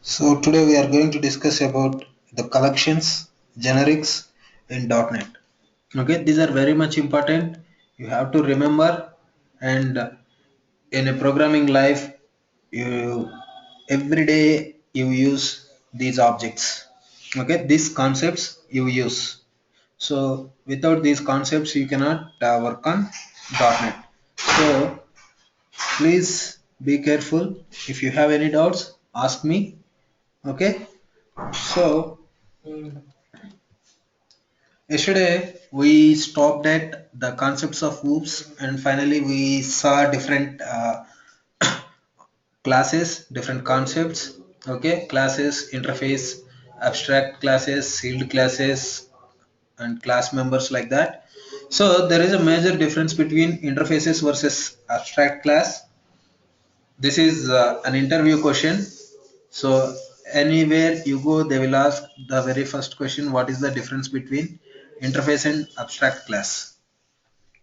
So today we are going to discuss about the collections, generics in .NET. Okay, these are very much important. You have to remember, and in a programming life, you every day you use these objects. Okay, these concepts you use. So without these concepts, you cannot work on .NET. So please be careful. If you have any doubts, ask me. Okay. So yesterday we stopped at the concepts of OOPs and finally we saw different classes, different concepts. Okay, classes, interface, abstract classes, sealed classes, and class members like that. So there is a major difference between interfaces versus abstract class. This is an interview question. So anywhere you go, they will ask the very first question: what is the difference between interface and abstract class?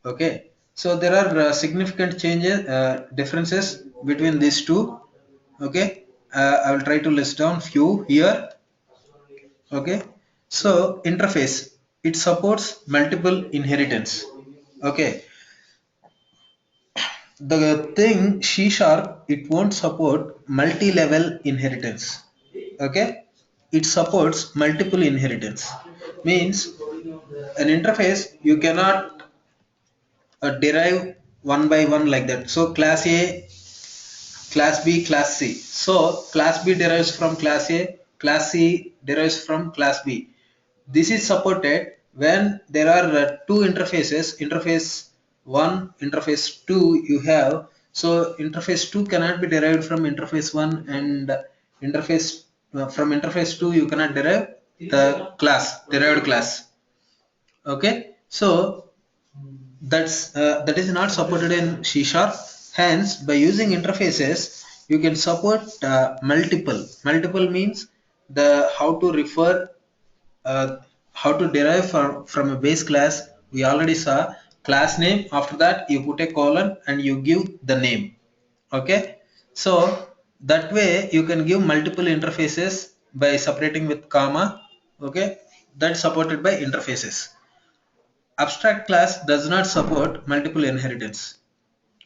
Okay. So there are significant changes, differences between these two. Okay. I will try to list down few here. Okay. So interface, it supports multiple inheritance. Okay. The thing C sharp, it won't support multi-level inheritance. Okay, it supports multiple inheritance. Means an interface you cannot derive one by one like that. So class A, class B, class C. So class B derives from class A, class C derives from class B. This is supported when there are two interfaces, interface 1, interface 2 you have. So interface 2 cannot be derived from interface 1, and interface from interface 2 you cannot derive the class, derived class. Okay, so that is not supported in C sharp. Hence, by using interfaces, you can support multiple. Multiple means the how to refer, uh, how to derive from a base class. We already saw class name. After that, you put a colon and you give the name. Okay, so that way you can give multiple interfaces by separating with comma. Okay, that's supported by interfaces. Abstract class does not support multiple inheritance.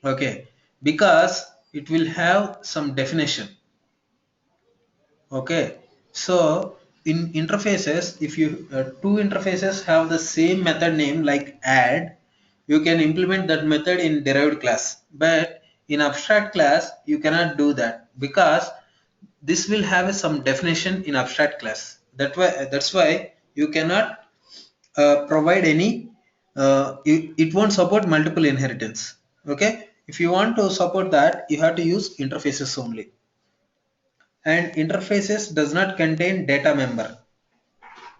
Okay, because it will have some definition. Okay, so in interfaces, if you two interfaces have the same method name like add, you can implement that method in derived class. But in abstract class, you cannot do that because this will have some definition in abstract class. That's why you cannot provide any. It won't support multiple inheritance. Okay, if you want to support that, you have to use interfaces only, and interfaces does not contain data member,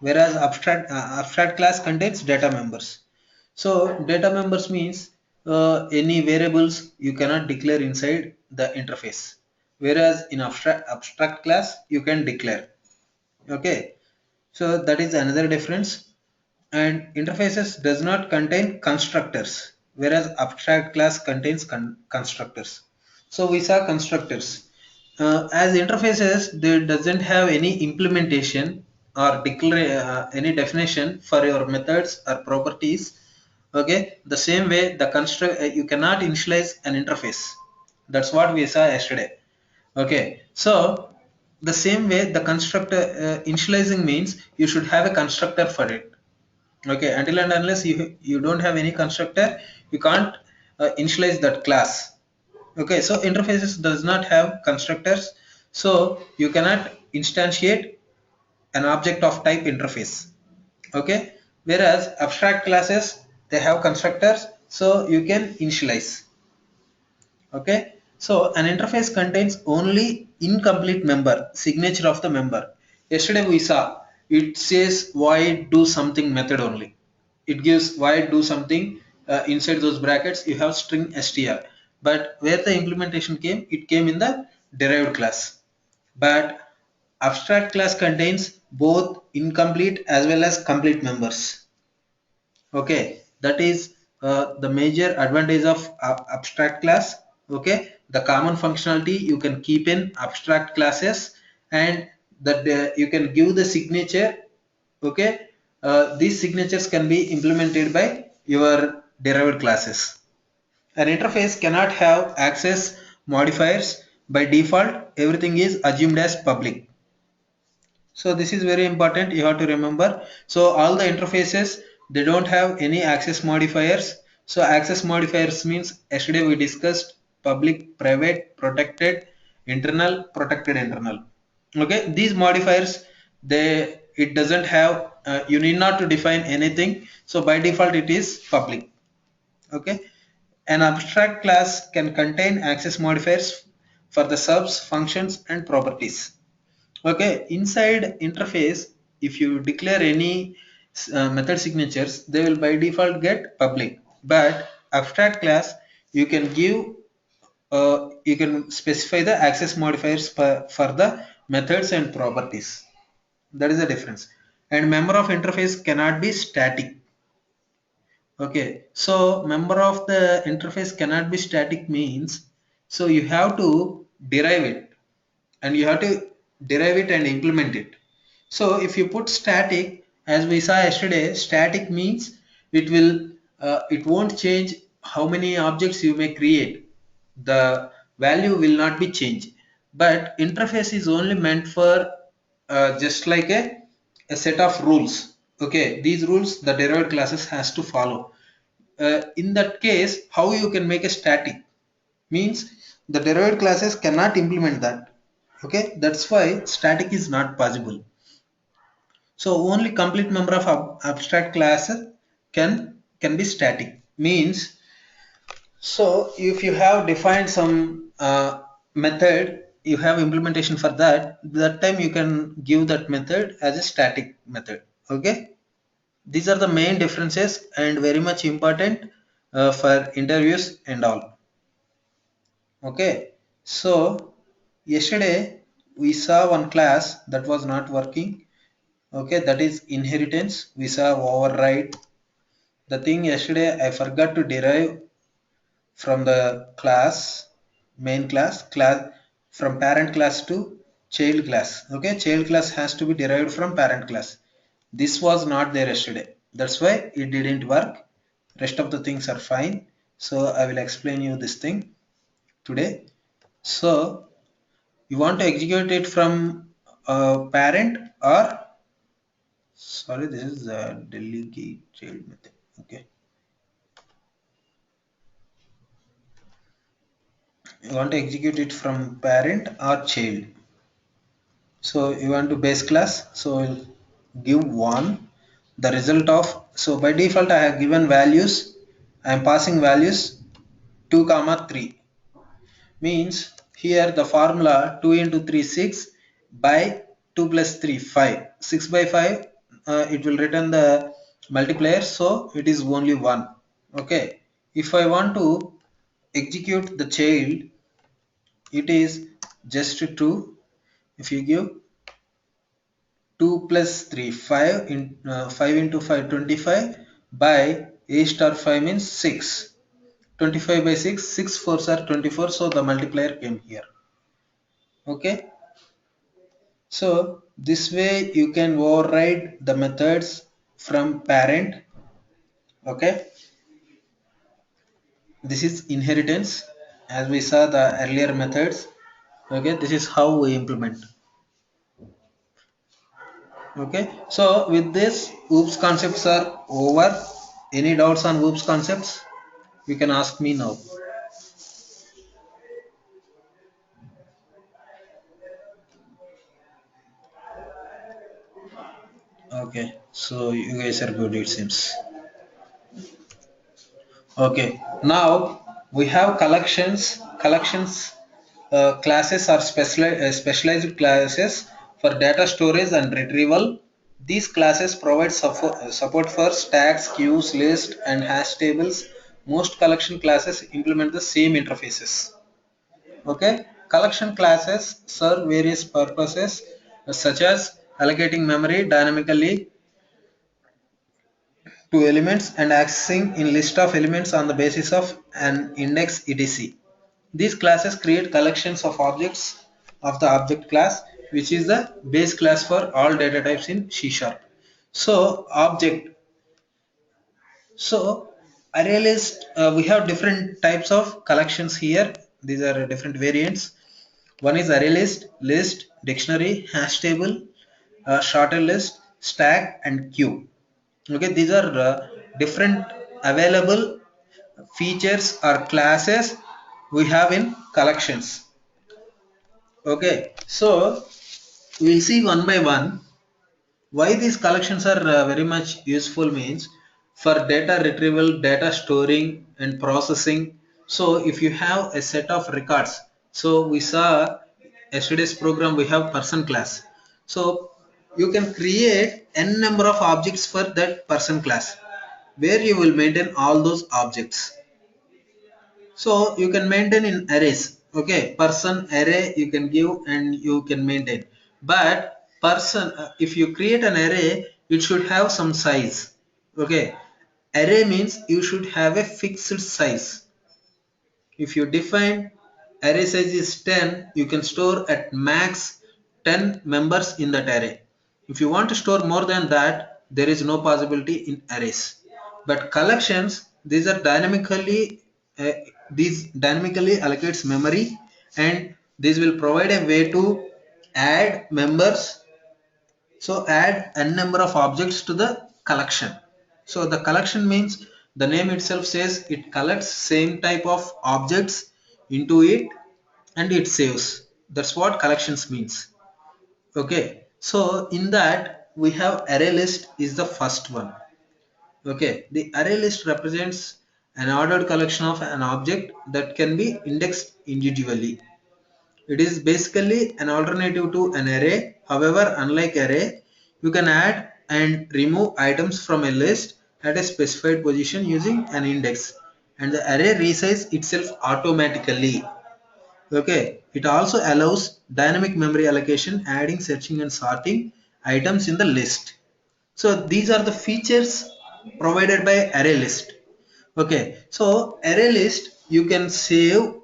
whereas abstract class contains data members. So data members means any variables you cannot declare inside the interface, whereas in abstract class you can declare. Okay, so that is another difference. And interfaces does not contain constructors, whereas abstract class contains constructors. So we saw constructors. As interfaces, there doesn't have any implementation or declare any definition for your methods or properties. Okay, the same way the construct, you cannot initialize an interface. That's what we saw yesterday. Okay, so the same way the constructor, initializing means you should have a constructor for it. Okay, until and unless you don't have any constructor, you can't initialize that class. Okay, so interfaces does not have constructors, so you cannot instantiate an object of type interface. Okay, whereas abstract classes, they have constructors, so you can initialize. Okay, so an interface contains only incomplete member, signature of the member. Yesterday we saw it says void do something method only. It gives void do something, inside those brackets you have string str, but where the implementation came, it came in the derived class. But abstract class contains both incomplete as well as complete members. Okay, that is the major advantage of abstract class. Okay, the common functionality you can keep in abstract classes, and that you can give the signature. Okay, these signatures can be implemented by your derived classes. An interface cannot have access modifiers. By default, everything is assumed as public. So this is very important, you have to remember. So all the interfaces, they don't have any access modifiers. So access modifiers means yesterday we discussed public, private, protected, internal, protected, internal. Okay, these modifiers, they, it doesn't have, you need not to define anything. So by default it is public. Okay, an abstract class can contain access modifiers for the subs, functions and properties. Okay, inside interface, if you declare any method signatures, they will by default get public. But abstract class, you can give, you can specify the access modifiers for the methods and properties. That is the difference. And member of interface cannot be static. Okay, so member of the interface cannot be static means, so you have to derive it, and you have to derive it and implement it. So if you put static, as we saw yesterday, static means it will, it won't change how many objects you may create. The value will not be changed. But interface is only meant for just like a set of rules. Okay, these rules the derived classes has to follow. In that case, how you can make a static means the derived classes cannot implement that. Okay, that's why static is not possible. So only complete member of abstract class can be static. Means, so if you have defined some method, you have implementation for that. That time you can give that method as a static method. Okay, these are the main differences and very much important for interviews and all. Okay, so yesterday we saw one class that was not working. Okay, that is inheritance. We saw override. The thing yesterday I forgot to derive from the class, main class from parent class to child class. Okay, child class has to be derived from parent class. This was not there yesterday. That's why it didn't work. Rest of the things are fine. So I will explain you this thing today. So you want to execute it from parent, or sorry, this is the delegate child method. Okay, you want to execute it from parent or child. So you want to base class, so we'll give one, the result of, so by default I have given values, I am passing values 2 comma 3. Means here the formula 2 into 3 6 by 2 plus 3 5, 6 by 5, it will return the multiplier, so it is only 1. Okay, if I want to execute the child, it is just 2. If you give 2 plus 3 5 in 5 into 5 25 by a star 5 means 6, 25 by 6, 6 fours are 24, so the multiplier came here. Okay, so this way you can override the methods from parent. Okay, this is inheritance, as we saw the earlier methods. Okay, this is how we implement. Okay, so with this OOPS concepts are over. Any doubts on OOPS concepts, you can ask me now. Okay, so you guys are good, it seems. Okay, now we have collections. Collections classes are specialized classes for data storage and retrieval. These classes provide support for stacks, queues, lists, and hash tables. Most collection classes implement the same interfaces. Okay, collection classes serve various purposes such as allocating memory dynamically to elements and accessing in list of elements on the basis of an index etc. These classes create collections of objects of the object class which is the base class for all data types in C sharp. So object. So array list, we have different types of collections here. These are different variants. One is array list, list, dictionary, hash table, sorted list, stack, and queue. Okay, these are different available features or classes we have in collections. Okay, so we'll see one by one why these collections are very much useful means for data retrieval, data storing and processing. So if you have a set of records, so we saw yesterday's program we have person class. So you can create n number of objects for that person class where you will maintain all those objects. So you can maintain in arrays. Okay, person array you can give and you can maintain. But person, if you create an array, it should have some size. Okay, array means you should have a fixed size. If you define array size is 10, you can store at max 10 members in that array. If you want to store more than that, there is no possibility in arrays. But collections, uh, these dynamically allocates memory, and this will provide a way to add members. So add n number of objects to the collection. So the collection means the name itself says it collects same type of objects into it and it saves. That's what collections means. Okay. So in that we have array list is the first one. Okay. The array list represents an ordered collection of an object that can be indexed individually. It is basically an alternative to an array. However, unlike array, you can add and remove items from a list at a specified position using an index, and the array resizes itself automatically. Okay, it also allows dynamic memory allocation, adding, searching and sorting items in the list. So these are the features provided by array list. Okay, so array list you can save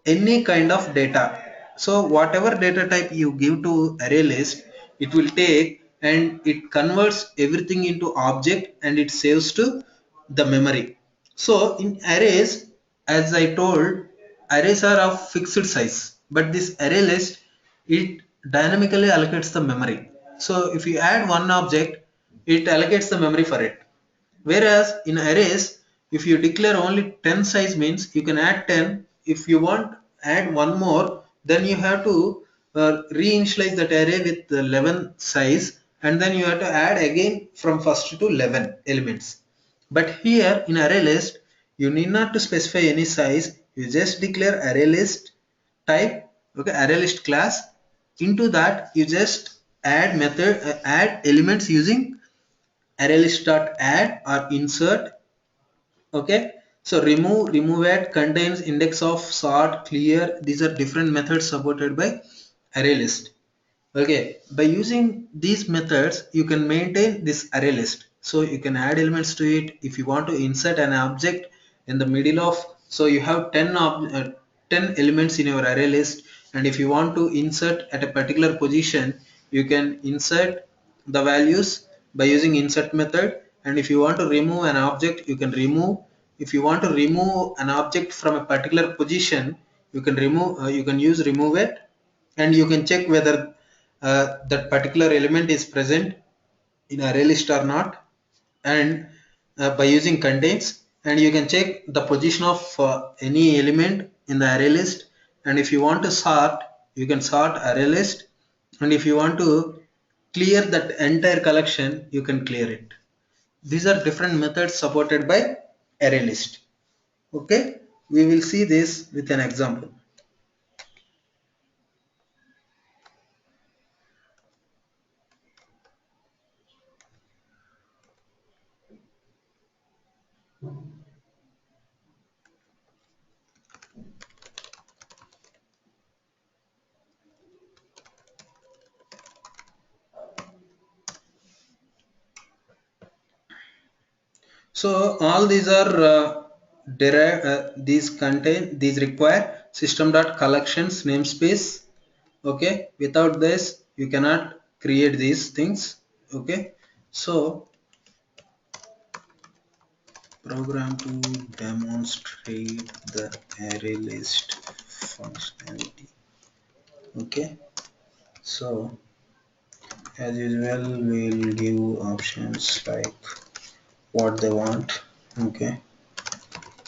any kind of data. So whatever data type you give to array list, it will take and it converts everything into object and it saves to the memory. So in arrays, as I told, arrays are of fixed size, but this array list, it dynamically allocates the memory. So if you add one object, it allocates the memory for it. Whereas in arrays, if you declare only 10 size means you can add 10. If you want add one more, then you have to reinitialize that array with the 11 size, and then you have to add again from first to 11 elements. But here in array list, you need not to specify any size. You just declare array list type, okay, array list class. Into that you just add elements using array list dot add or insert. Okay, so remove add contains index of, sort, clear. These are different methods supported by array list. Okay, by using these methods you can maintain this array list. So you can add elements to it. If you want to insert an object in the middle of, so you have 10 elements in your array list, and if you want to insert at a particular position, you can insert the values by using insert method. And if you want to remove an object, you can remove. If you want to remove an object from a particular position, you can you can use remove it, and you can check whether that particular element is present in array list or not, and by using contains, and you can check the position of any element in the array list. And if you want to sort, you can sort array list, and if you want to clear that entire collection, you can clear it. These are different methods supported by array list. Okay, we will see this with an example. So all these are these require system.collections namespace. Okay, without this you cannot create these things. Okay, so program to demonstrate the array list functionality. Okay, so as usual we'll give options like what they want. Okay,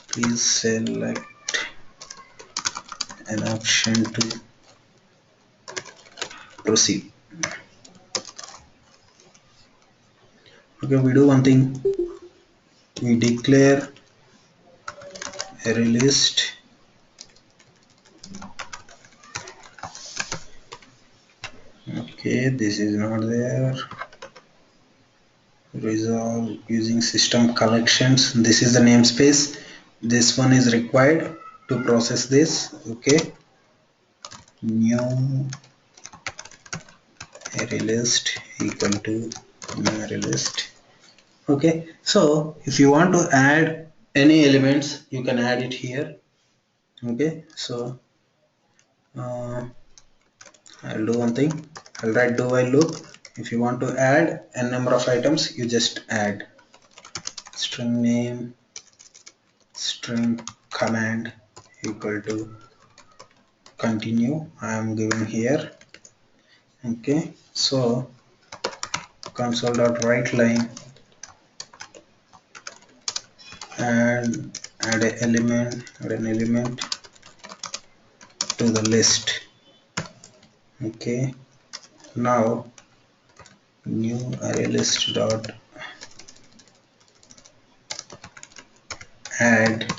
please select an option to proceed. Okay, we do one thing, we declare array list. Okay, this is not there. Resolve using system collections, this is the namespace, this one is required to process this. Okay, new array list equal to new array list. Okay, so if you want to add any elements you can add it here. Okay, so I'll do one thing, I'll write do while loop. If you want to add n number of items you just add string name string command equal to continue. I am giving here. Okay, so console.writeLine and add an element to the list. Okay, now new array list dot add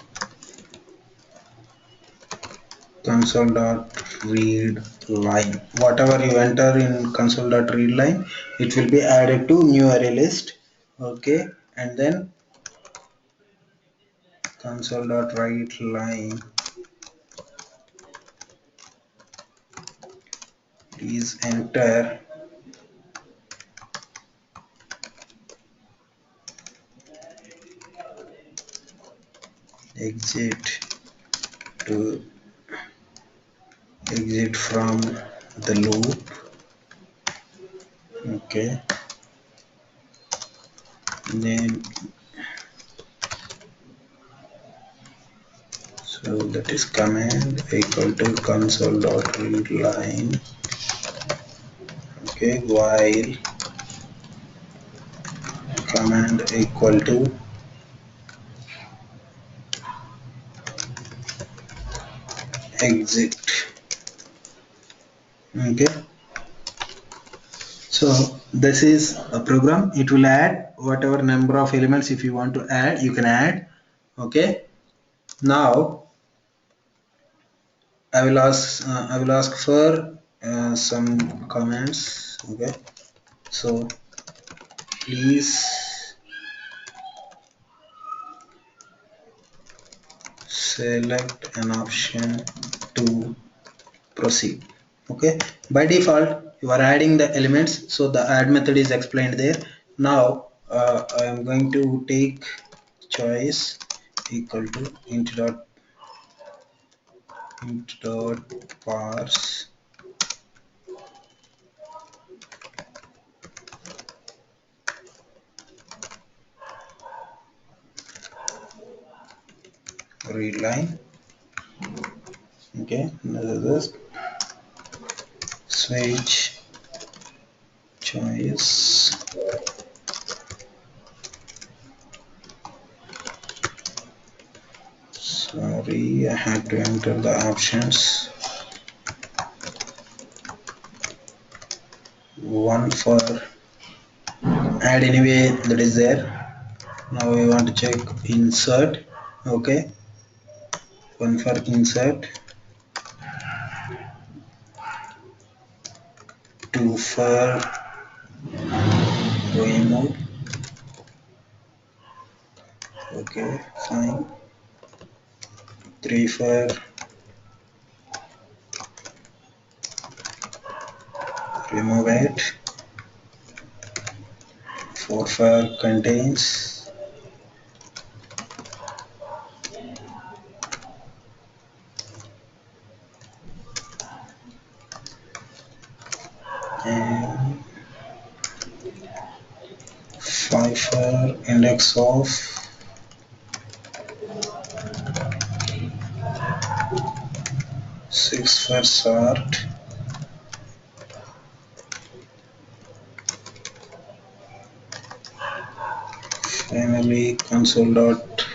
console dot read line. Whatever you enter in console dot read line it will be added to new array list. Okay, and then console dot write line, please enter exit to exit from the loop. Okay, then so that is command equal to console dot read line. Okay, while command equal to exit. Okay, so this is a program, it will add whatever number of elements. If you want to add you can add. Okay, now I will ask for some comments. Okay, so please select an option to proceed. Okay, by default you are adding the elements, so the add method is explained there. Now I am going to take choice equal to int dot parse read line. Okay, this switch choice sorry I had to enter the options, one for add anyway that is there. Now we want to check insert. Okay, one for insert, two for remove. Okay, fine, three for remove it, four for contains, and Pfeiffer index of 6 for sort. Finally, console dot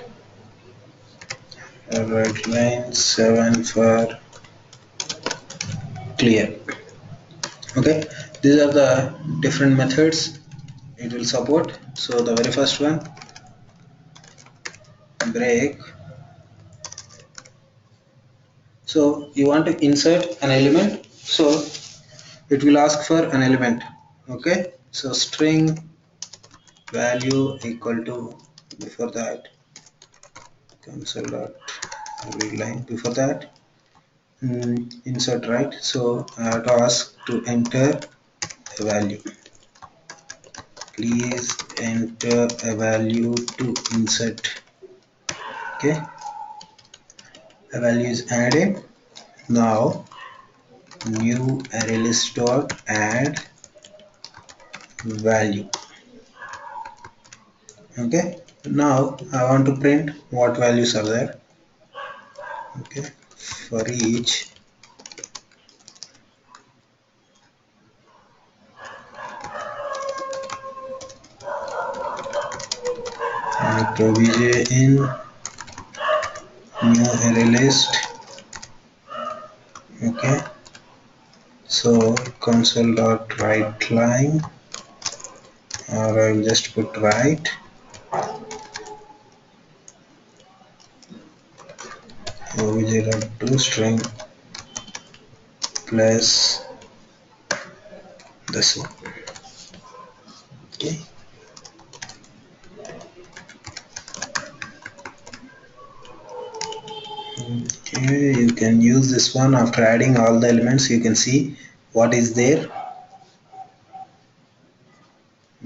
write line 7 for clear. Okay, these are the different methods it will support. So the very first one, break. So you want to insert an element, so it will ask for an element. Okay, so string value equal to, before that console dot read line, before that insert, right? So I have to ask to enter a value. Please enter a value to insert. Okay, a value is added. Now new ArrayList dot add value. Okay, now I want to print what values are there. Okay, for each obj in new ArrayList. Okay, so console dot write line, or I will just put write obj dot toString plus this one. Okay, okay, you can use this one. After adding all the elements, you can see what is there.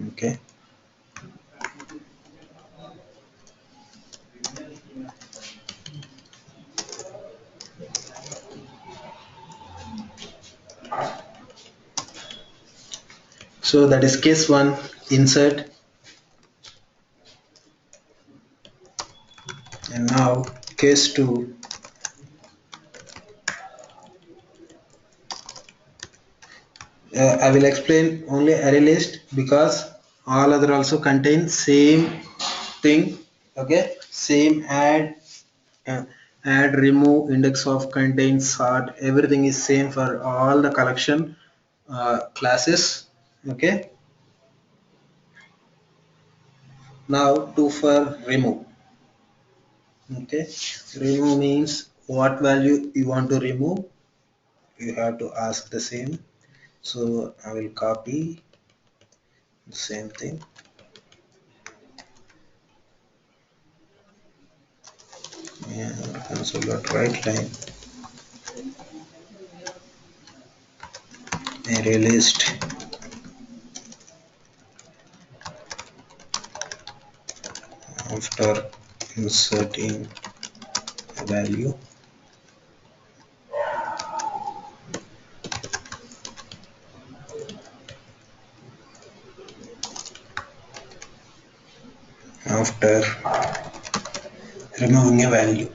Okay, so that is case 1, insert. And now case 2, I will explain only array list because all other also contain same thing. Okay, same add, remove, index of, contain, sort, everything is same for all the collection classes. Okay, now 2 for remove. Okay, remove means what value you want to remove, you have to ask the same. So I will copy the same thing and console dot write line array list after inserting a value. After removing a value,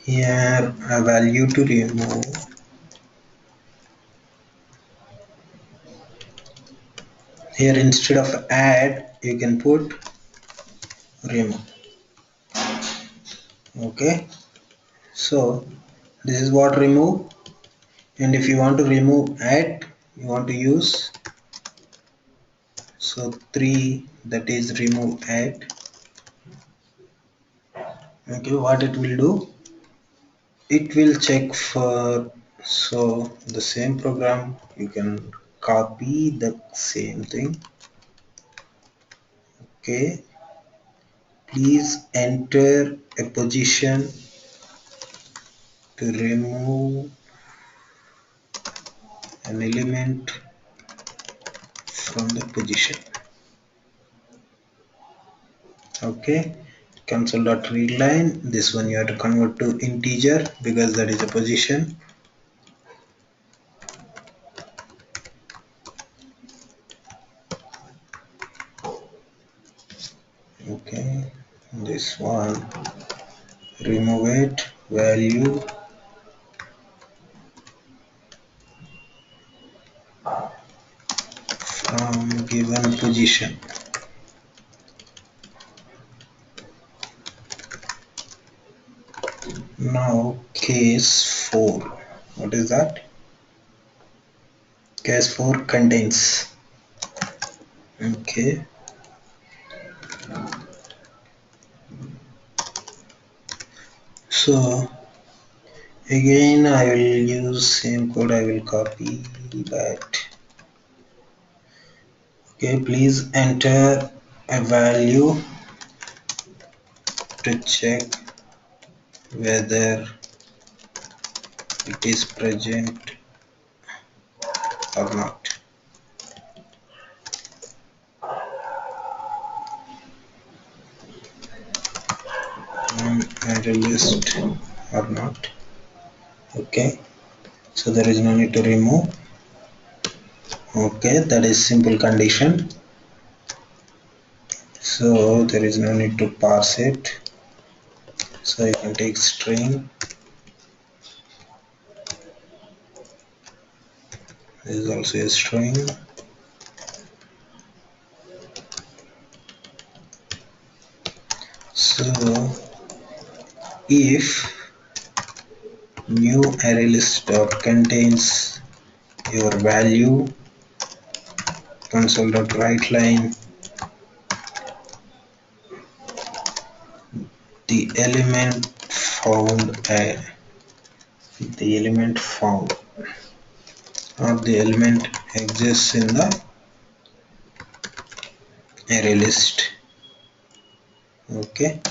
here a value to remove. Here instead of add you can put remove. Okay, so this is what remove, and if you want to remove add, you want to use so 3, that is remove add. Okay, what it will do, it will check for, so the same program you can copy the same thing. Okay, please enter a position to remove an element from the position. Okay, console.readline, this one you have to convert to integer because that is a position. this one, remove it, value from given position. Now case 4, what is that? Case 4 contains. Okay, so again I will use same code, I will copy that. Okay, please enter a value to check whether it is present or not. Add a list or not. Okay, so there is no need to remove. Okay, that is simple condition, so there is no need to parse it. So you can take string, this is also a string. So if new array list dot contains your value console dot write line the element found or the element exists in the array list. Okay,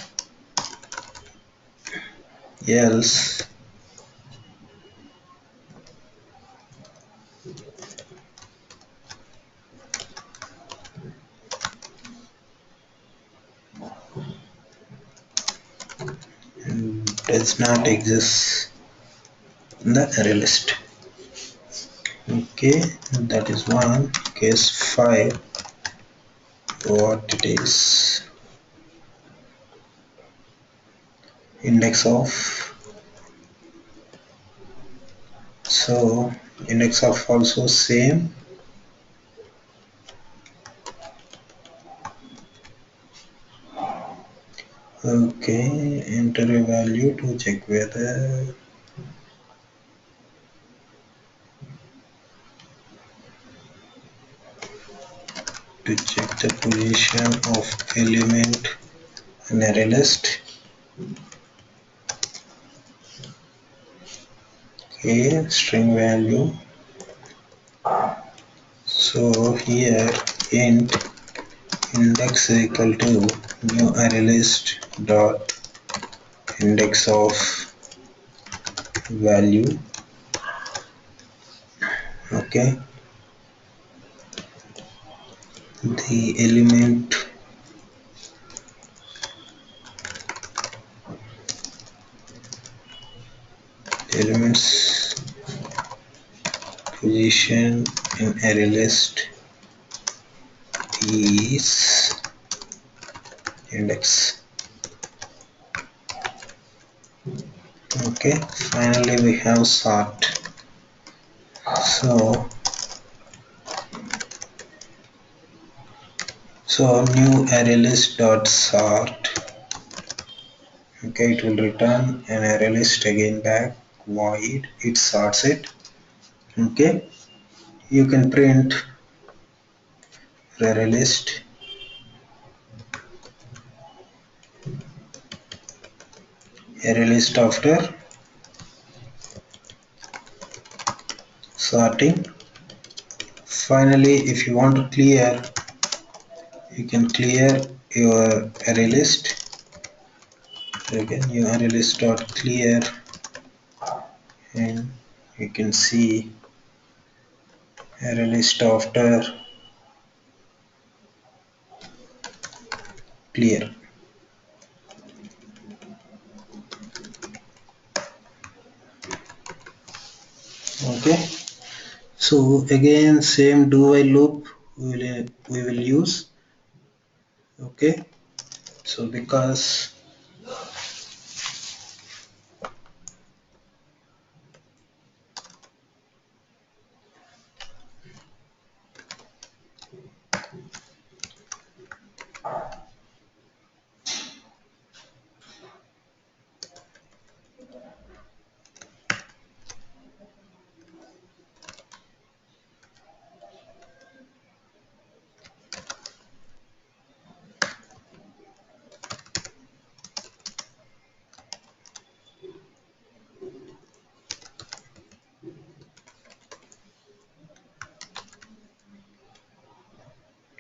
else does not exist in the array list. Okay, that is one. Case 5, what it is, index of. So index of also same. Okay, enter a value to check whether the position of element in array list. Okay, string value. So here int index is equal to new array list dot index of value. Okay, the elements position in array list is index. Okay, finally we have sort. So new array list dot sort. Okay, it will return an array list again back void, it sorts it. Okay, you can print array list after sorting. Finally, if you want to clear, you can clear your array list. So again, your array list dot clear, and you can see array list after clear. Okay, so again same do while loop we will use. Okay, so because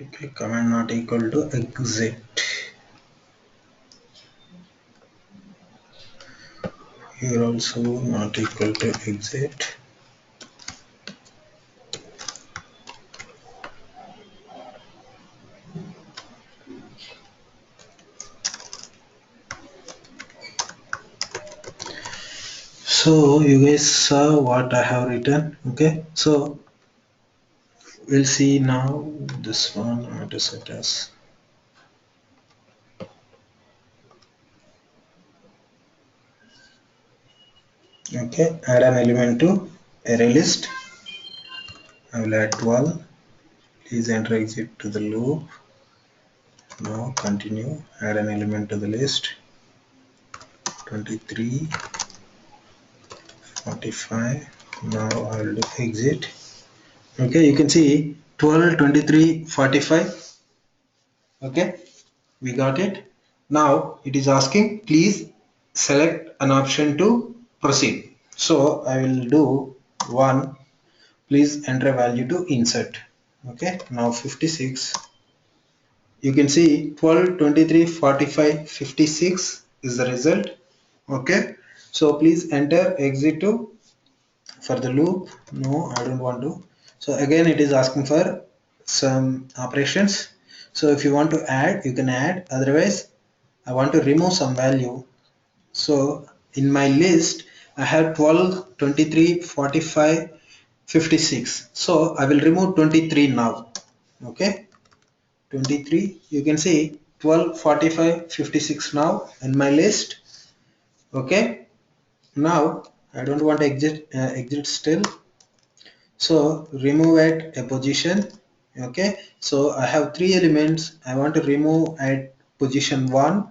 Okay, command not equal to exit. Here also not equal to exit. So you guys saw what I have written. Okay, so we'll see now this one how to set as. Okay, add an element to array list. I will add 12. Please enter exit to the loop. Now continue. Add an element to the list. 23, 45. Now I will do exit. Okay, you can see 12, 23, 45. Okay, we got it. Now it is asking please select an option to proceed. So I will do 1. Please enter a value to insert. Okay, now 56. You can see 12, 23, 45, 56 is the result. Okay, so please enter exit to for the loop. No, I don't want to. So again it is asking for some operations. So if you want to add, you can add. Otherwise I want to remove some value. So in my list I have 12, 23, 45, 56. So I will remove 23 now. Okay, 23. You can see 12, 45, 56 now in my list. Okay, now I don't want to exit still. So remove at a position. Okay, so I have 3 elements. I want to remove at position 1.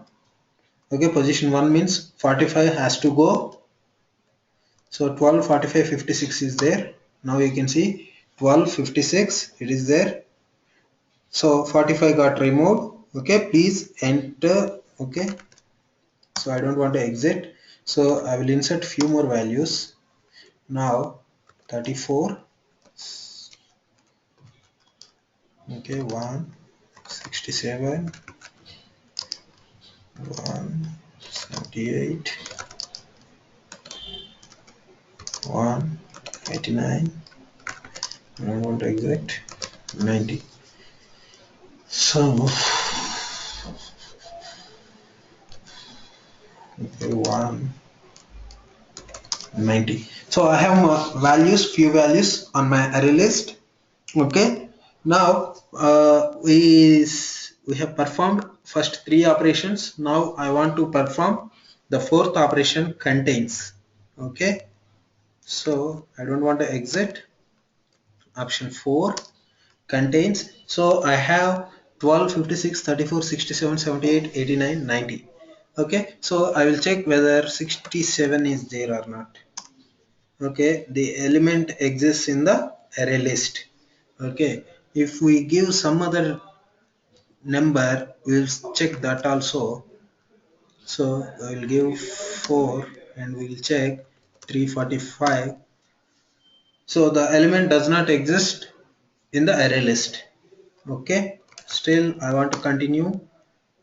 Okay, position 1 means 45 has to go. So 12, 45, 56 is there. Now you can see 12, 56 it is there. So 45 got removed. Okay, please enter. Okay, so I don't want to exit. So I will insert few more values. Now 34. Okay, 167, 178, 189. I don't want to exit. 90. So okay, 190. So I have few values on my array list. Okay, now we have performed first 3 operations. Now I want to perform the 4th operation, contains. Okay, so I don't want to exit. Option 4, contains. So I have 12, 56, 34, 67, 78, 89, 90. Okay, so I will check whether 67 is there or not. Okay, the element exists in the array list. Okay, if we give some other number, we will check that also. So I will give 4 and we will check 345. So the element does not exist in the array list. Okay, still I want to continue.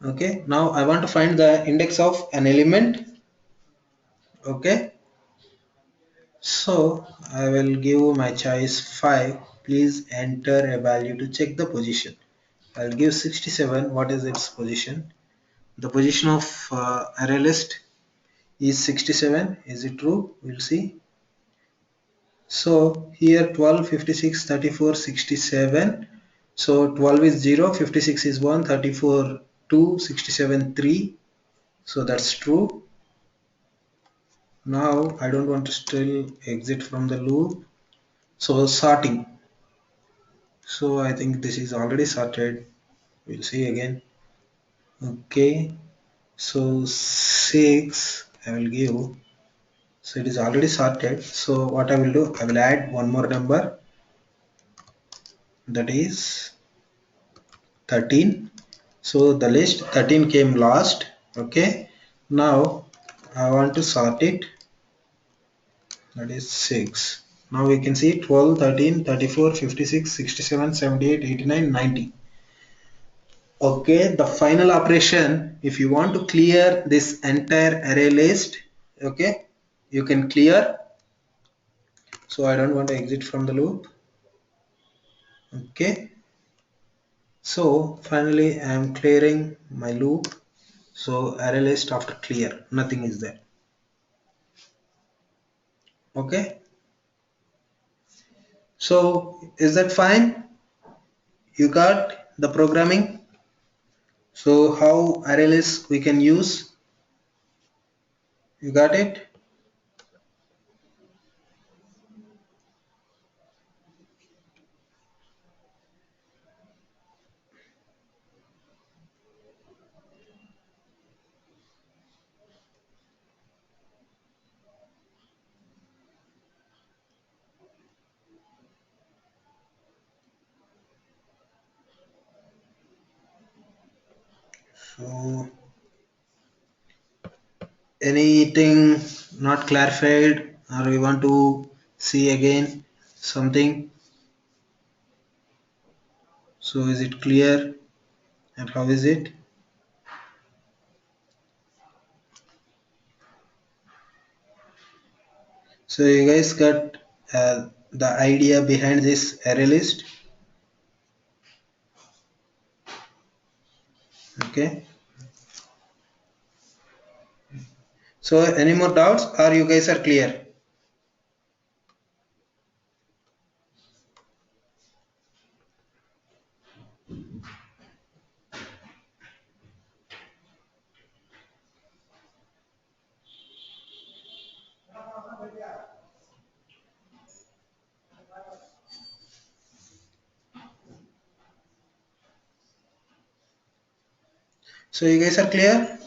Okay, now I want to find the index of an element. Okay, so I will give my choice 5. Please enter a value to check the position. I'll give 67. What is its position? The position of array list is 67. Is it true? We'll see. So here 12, 56, 34, 67. So 12 is 0, 56 is 1, 34 2, 67 3. So that's true. Now I don't want to still exit from the loop. So sorting. So I think this is already sorted. We'll see again. Okay. So 6 I will give. So it is already sorted. So what I will do, I will add one more number, that is 13. So the list 13 came last. Okay. Now I want to sort it, that is 6. Now we can see 12, 13, 34, 56, 67, 78, 89, 90. Okay, the final operation, if you want to clear this entire array list, okay, you can clear. So I don't want to exit from the loop. Okay, so finally I am clearing my loop. So array list after clear, nothing is there. Okay, so is that fine? You got the programming. So how array list we can use? You got it? So anything not clarified, or we want to see again something? So is it clear, and how is it? So you guys got the idea behind this array list? Okay, so any more doubts, or you guys are clear? So you guys are clear?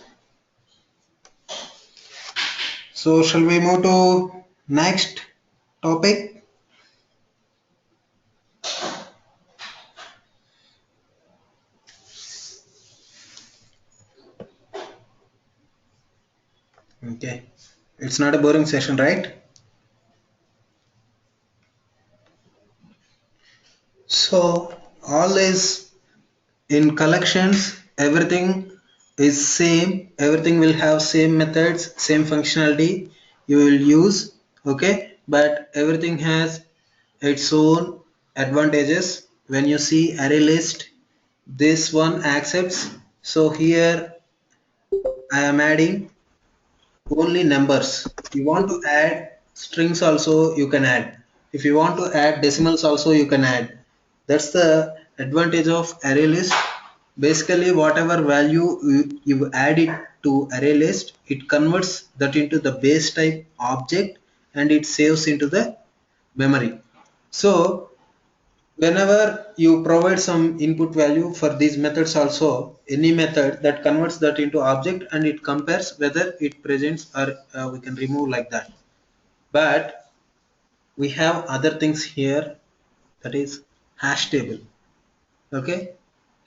So shall we move to next topic? Okay, it's not a boring session, right? So always in collections, everything is same, everything will have same methods, same functionality you will use. Okay, but everything has its own advantages. When you see array list, this one accepts. So here I am adding only numbers. If you want to add strings also, you can add. If you want to add decimals also, you can add. That's the advantage of array list. Basically whatever value you add it to array list, it converts that into the base type object, and it saves into the memory. So whenever you provide some input value for these methods also, any method that converts that into object, and it compares whether it presents, or we can remove like that. But we have other things here, that is hash table. Okay,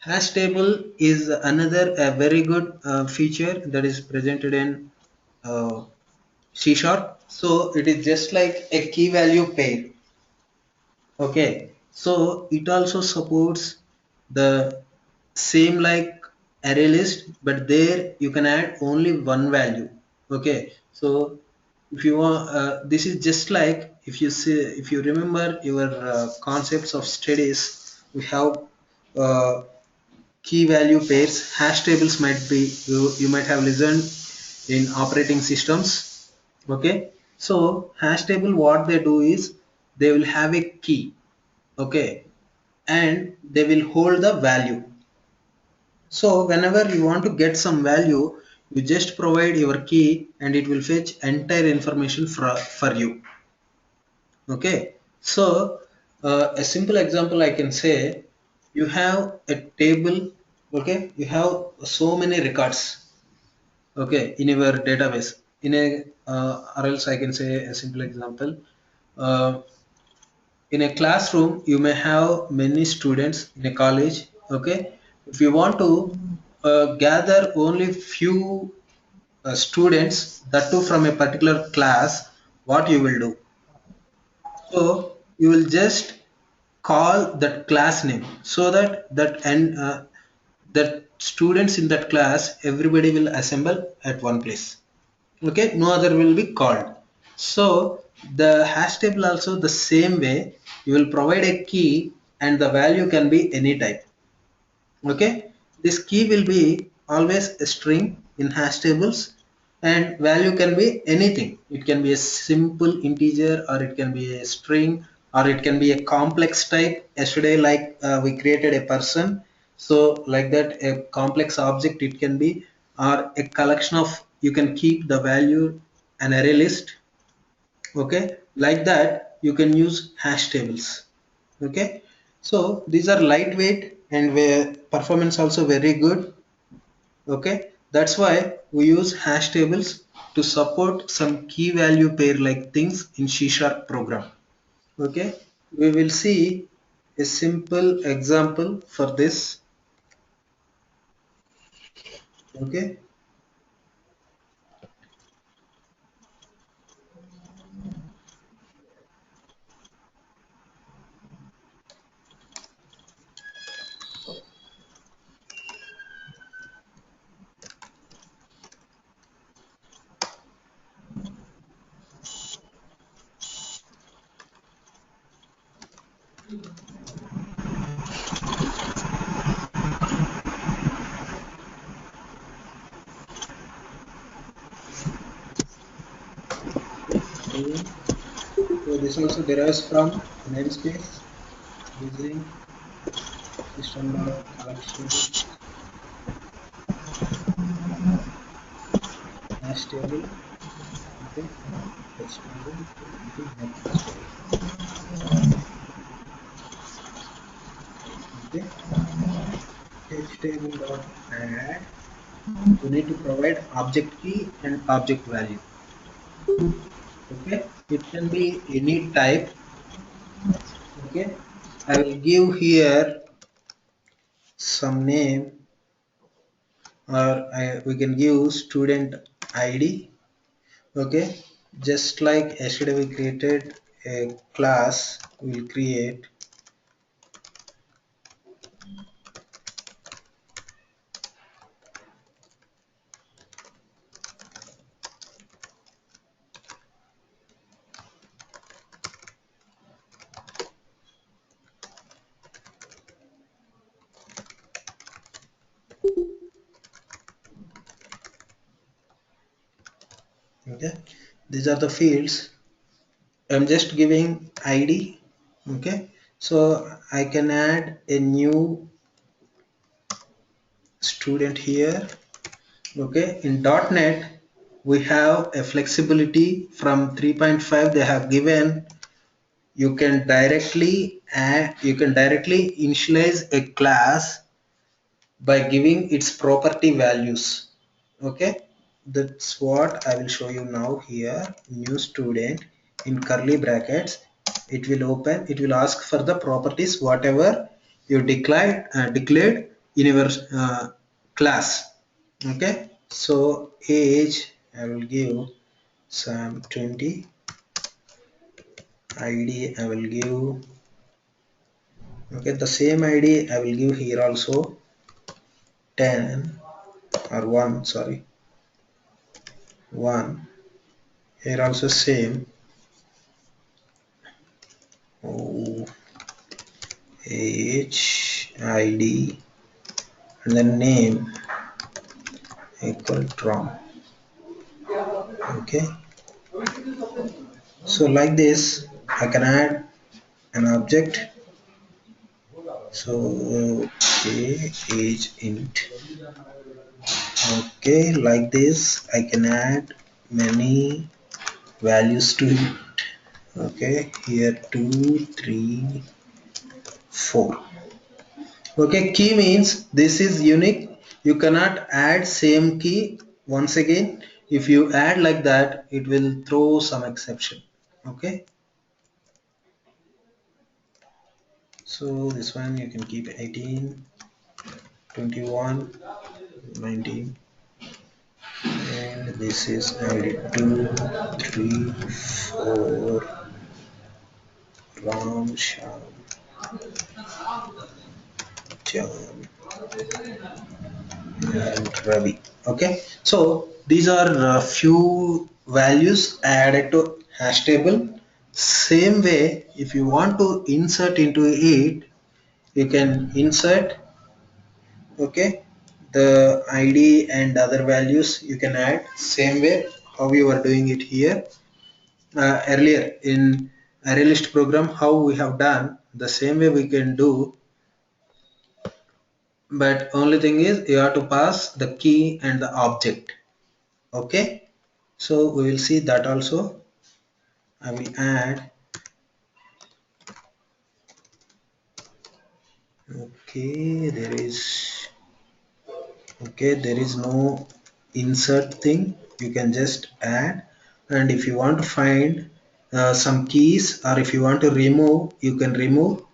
hash table is another a very good feature that is presented in C sharp. So it is just like a key value pair. Okay, so it also supports the same like array list, but there you can add only one value. Okay, so if you want, this is just like, if you see, if you remember your concepts of studies, we have uh, key value pairs. Hash tables might be, you might have listened in operating systems. Okay, so hash table, what they do is they will have a key. Okay, and they will hold the value. So whenever you want to get some value, you just provide your key, and it will fetch entire information for you. Okay, so a simple example I can say, you have a table. Okay, you have so many records. Okay, in your database, in a or else I can say a simple example. Uh, in a classroom you may have many students in a college. Okay, if you want to gather only few students, that too from a particular class, what you will do? So you will just call that class name, so that that students in that class, everybody will assemble at one place. Okay, no other will be called. So the hash table also the same way, you will provide a key and the value can be any type. Okay, this key will be always a string in hash tables, and value can be anything. It can be a simple integer, or it can be a string, or it can be a complex type. Yesterday, like we created a person, so like that a complex object it can be, or a collection of, you can keep the value, an array list. Okay, like that you can use hash tables. Okay, so these are lightweight and where performance also very good. Okay, that's why we use hash tables to support some key value pair like things in C# program. Okay, we will see a simple example for this. Okay, so this also derives from namespace using system.collection hash table. Okay, hash table into hash table. Okay, htable dot add, you need to provide object key and object value. Okay, it can be any type. Okay, I will give here some name, or we can give student ID. Okay, just like yesterday we created a class, we will create. Okay, these are the fields. I'm just giving ID. Okay, so I can add a new student here. Okay, in .NET we have a flexibility from 3.5 they have given. You can directly add, you can directly initialize a class by giving its property values. Okay, that's what I will show you now here. New student in curly brackets, it will open, it will ask for the properties whatever you declared in your class. Okay, so age I will give some 20, id I will give, okay, the same id I will give here also 10, or 1, sorry, 1, here also same. Oh, age id and then name equal Tom. Okay, so like this I can add an object. So okay, age int. Okay, like this I can add many values to it. Okay, here 2, 3, 4. Okay, key means this is unique. You cannot add same key once again. If you add like that, it will throw some exception. Okay, so this one you can keep 18, 21, 19, and this is ID 2, 3, 4, Ram Sham. John and Ravi. Okay, so these are few values added to hash table. Same way, if you want to insert into it, you can insert. Okay, the ID and other values you can add. Same way how you are doing it here. Earlier in ArrayList program, how we have done the same way we can do, but only thing is you have to pass the key and the object. Okay, so we will see that also. I will add. Okay, there is no insert thing. You can just add, and if you want to find some keys, or if you want to remove, you can remove.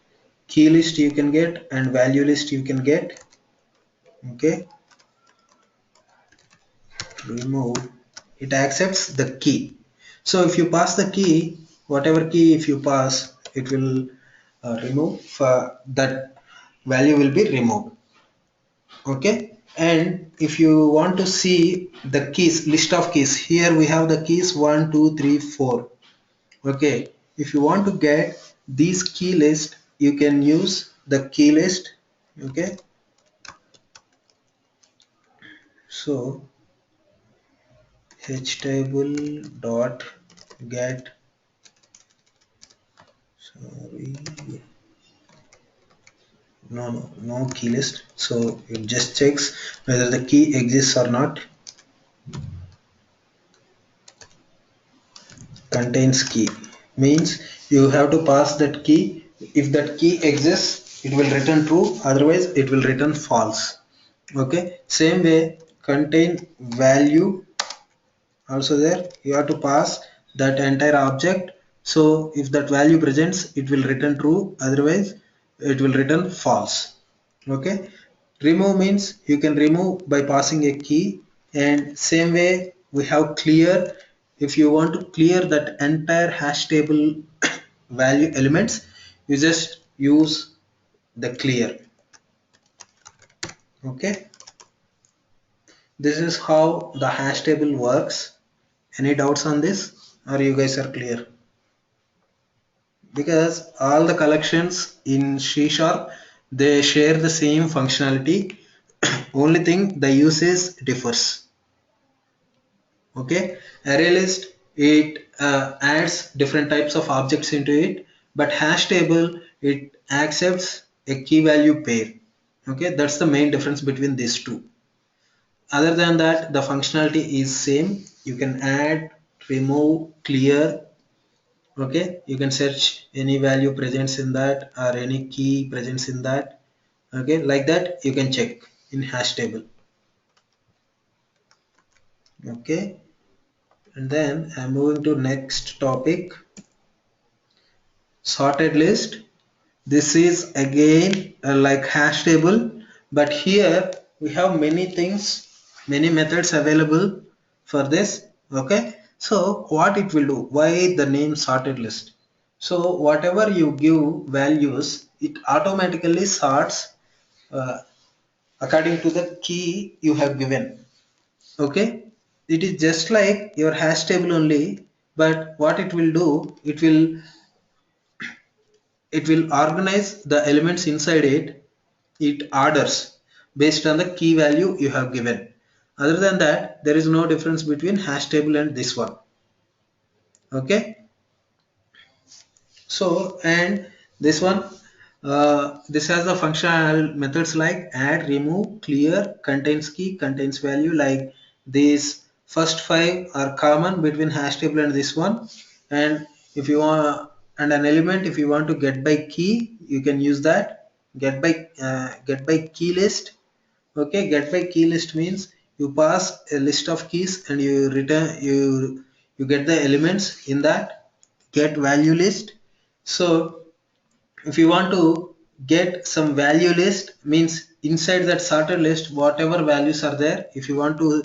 Key list you can get and value list you can get. Okay, remove, it accepts the key. So if you pass the key, whatever key if you pass, it will remove, that value will be removed. Okay, and if you want to see the keys, list of keys, here we have the keys 1 2 3 4. Okay, if you want to get these key list, you can use the key list. Okay, so htable dot get, sorry, no key list, so it just checks whether the key exists or not. Contains key means you have to pass that key. If that key exists, it will return true, otherwise it will return false. Okay, same way contain value also, there you have to pass that entire object. So if that value presents, it will return true, otherwise it will return false. Okay, remove means you can remove by passing a key, and same way we have clear. If you want to clear that entire hash table value elements, you just use the clear. Okay, this is how the hash table works. Any doubts on this, or you guys are clear? Because all the collections in C Sharp, they share the same functionality. Only thing the usage differs. Okay, array list, it adds different types of objects into it, but hash table, it accepts a key value pair. Okay, that's the main difference between these two. Other than that, the functionality is same. You can add, remove, clear. Okay, you can search any value presents in that, or any key presents in that. Okay, like that you can check in hash table. Okay, and then I'm moving to next topic, sorted list. This is again like hash table, but here we have many things, many methods available for this. Okay, so what it will do, why the name sorted list? So whatever you give values, it automatically sorts uh, according to the key you have given. Okay, it is just like your hash table only, but what it will do, it will organize the elements inside it. It orders based on the key value you have given. Other than that, there is no difference between hash table and this one. Okay, so and this one, this has the functional methods like add, remove, clear, contains key, contains value. Like these first five are common between hash table and this one. And if you want, and an element, if you want to get by key, you can use that. Get by key list. Okay, get by key list means you pass a list of keys and you return, you get the elements in that. Get value list. So if you want to get some value list, means inside that sorted list whatever values are there, if you want to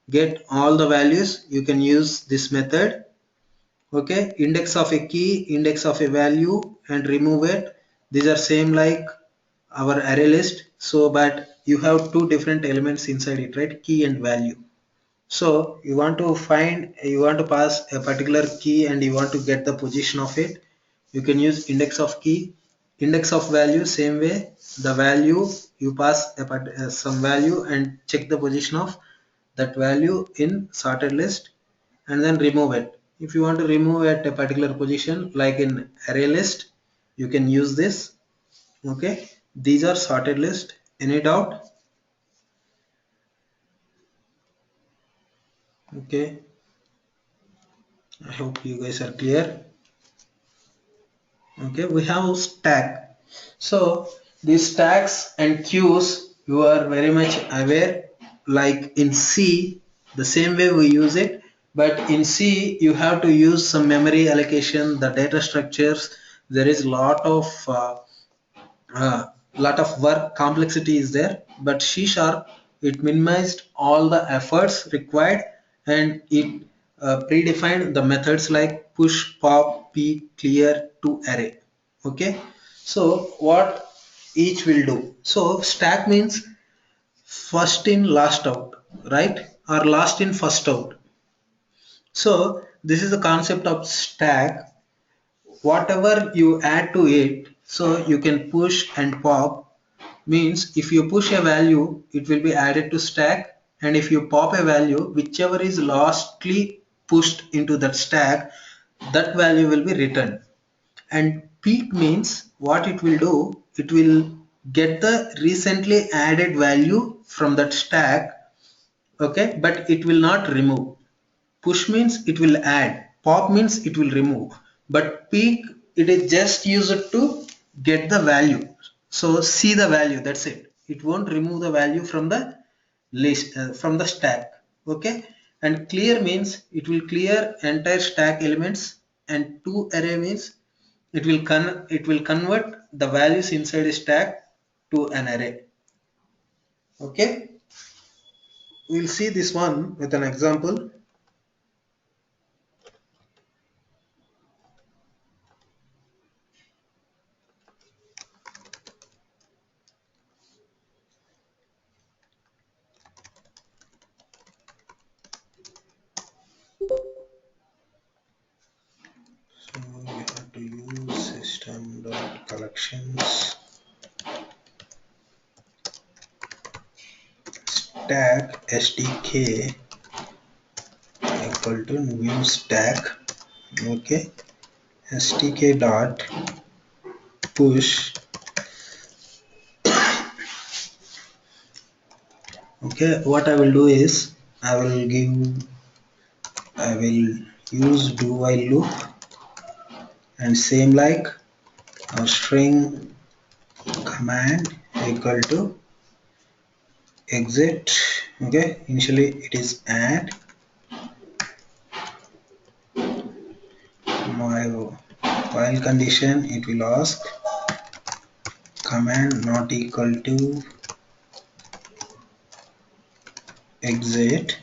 get all the values, you can use this method. Okay, index of a key, index of a value, and remove it. These are same like our array list, so but you have two different elements inside it, right? Key and value. So you want to pass a particular key and you want to get the position of it. You can use index of key, index of value. Same way, the value you pass some value and check the position of that value in sorted list, and then remove it. If you want to remove at a particular position like in array list, you can use this. Okay, these are sorted list. Any doubt? Okay, I hope you guys are clear. Okay, we have stack. So these stacks and queues you are very much aware, like in C the same way we use it, but in C you have to use some memory allocation, the data structures. There is uh, lot of work complexity is there, but C sharp, it minimized all the efforts required, and it predefined the methods like push, pop, peek, clear to array. Okay, so what each will do? So stack means first in last out, right? Or last in first out. So this is the concept of stack. Whatever you add to it, so you can push and pop. Means if you push a value, it will be added to stack, and if you pop a value, whichever is lastly pushed into that stack, that value will be returned. And peek means what it will do, it will get the recently added value from that stack. Okay, but it will not remove. Push means it will add, pop means it will remove, but peek, it is just used to get the value. So see the value, that's it. It won't remove the value from the list, from the stack. Okay, and clear means it will clear entire stack elements, and to array means it will convert the values inside a stack to an array. Okay, we'll see this one with an example. So we have to use system.collections stack SDK equal to new stack. Okay, SDK dot push. Okay, what I will do is I will use do while loop, and same like our string command equal to exit. Okay, initially it is add my while condition, it will ask command not equal to exit.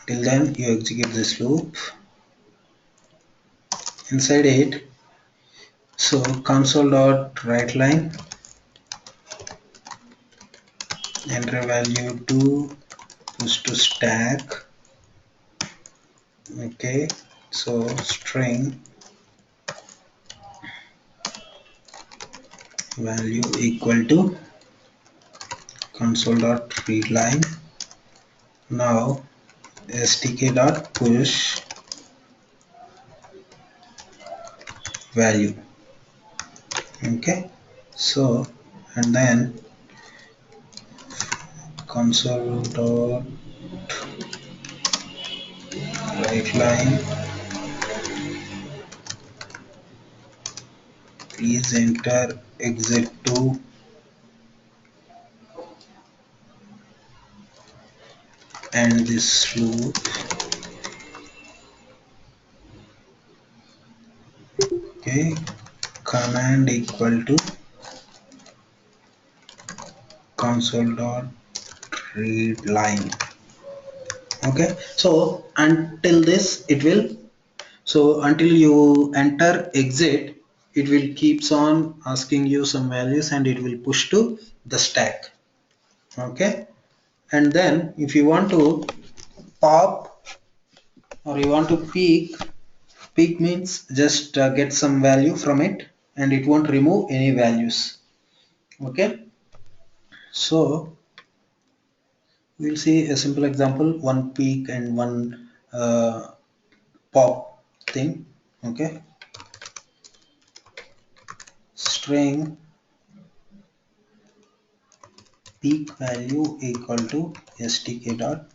Until then you execute this loop inside it. So console dot write line, enter value 2, push to stack. Okay, so string value equal to console dot read line. Now SDK dot push value. Okay, so and then console dot write line, please enter exit to end this loop. Okay, command equal to console dot read line. Okay, so until this it will, so until you enter exit, it will keeps on asking you some values and it will push to the stack. Okay, and then if you want to pop or you want to peek means just get some value from it and it won't remove any values. Okay, so we'll see a simple example, one peek and one pop thing. Okay, string peek value equal to stk dot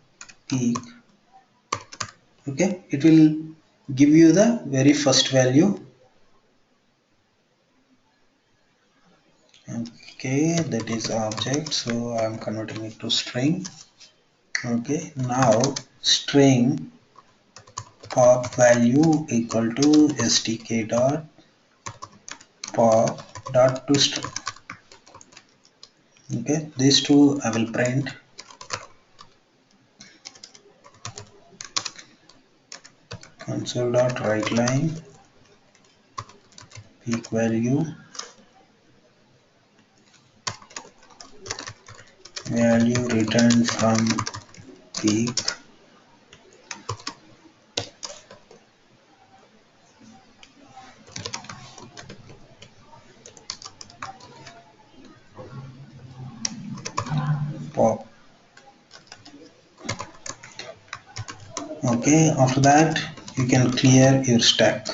peek. Okay, it will give you the very first value. Okay, that is object, so I'm converting it to string. Okay, now string pop value equal to stk dot pop dot to string. Okay, these two I will print. Console dot write line peek value returned from peek pop. Okay, after that you can clear your stack.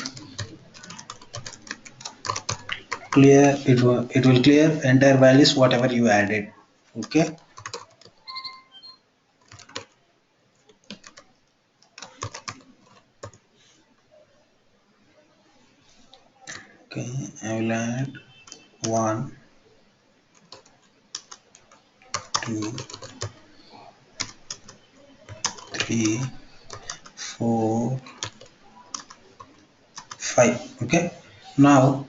It will clear entire values whatever you added. Okay, okay, I will add 1 2 3 4 5. Okay, now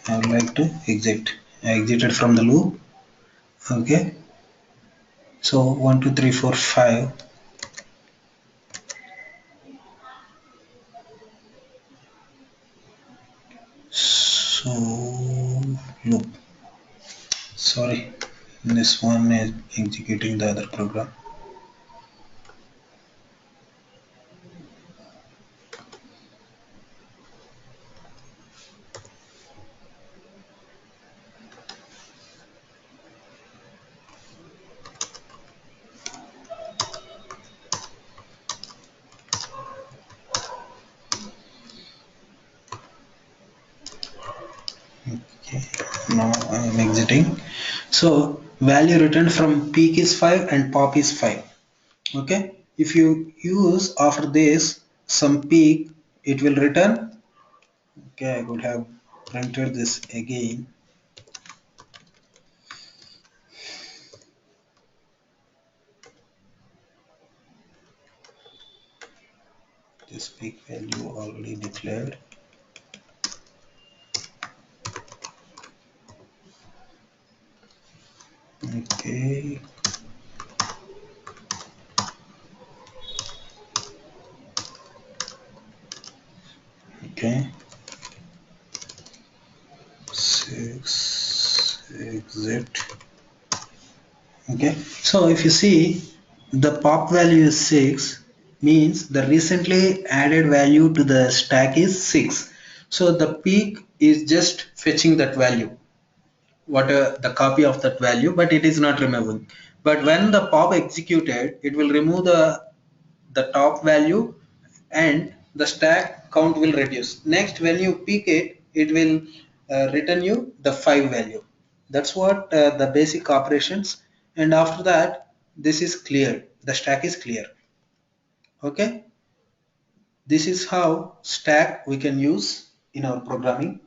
I would like to exit. I exited from the loop. Okay, so 1 2 3 4 5. So loop, sorry, this one is executing the other program. Okay, now I am exiting. So value returned from peek is 5 and pop is 5. Okay, if you use after this some peek, it will return. Okay, I could have printed this again. This peek value already declared. Okay, okay, 6 exit. Okay, so if you see the pop value is 6 means the recently added value to the stack is 6. So the peek is just fetching that value, what the copy of that value, but it is not removing. But when the pop executed, it will remove the top value and the stack count will reduce. Next, when you peek it, it will return you the 5 value. That's what the basic operations. And after that, this is cleared. The stack is clear. Okay. This is how stack we can use in our programming.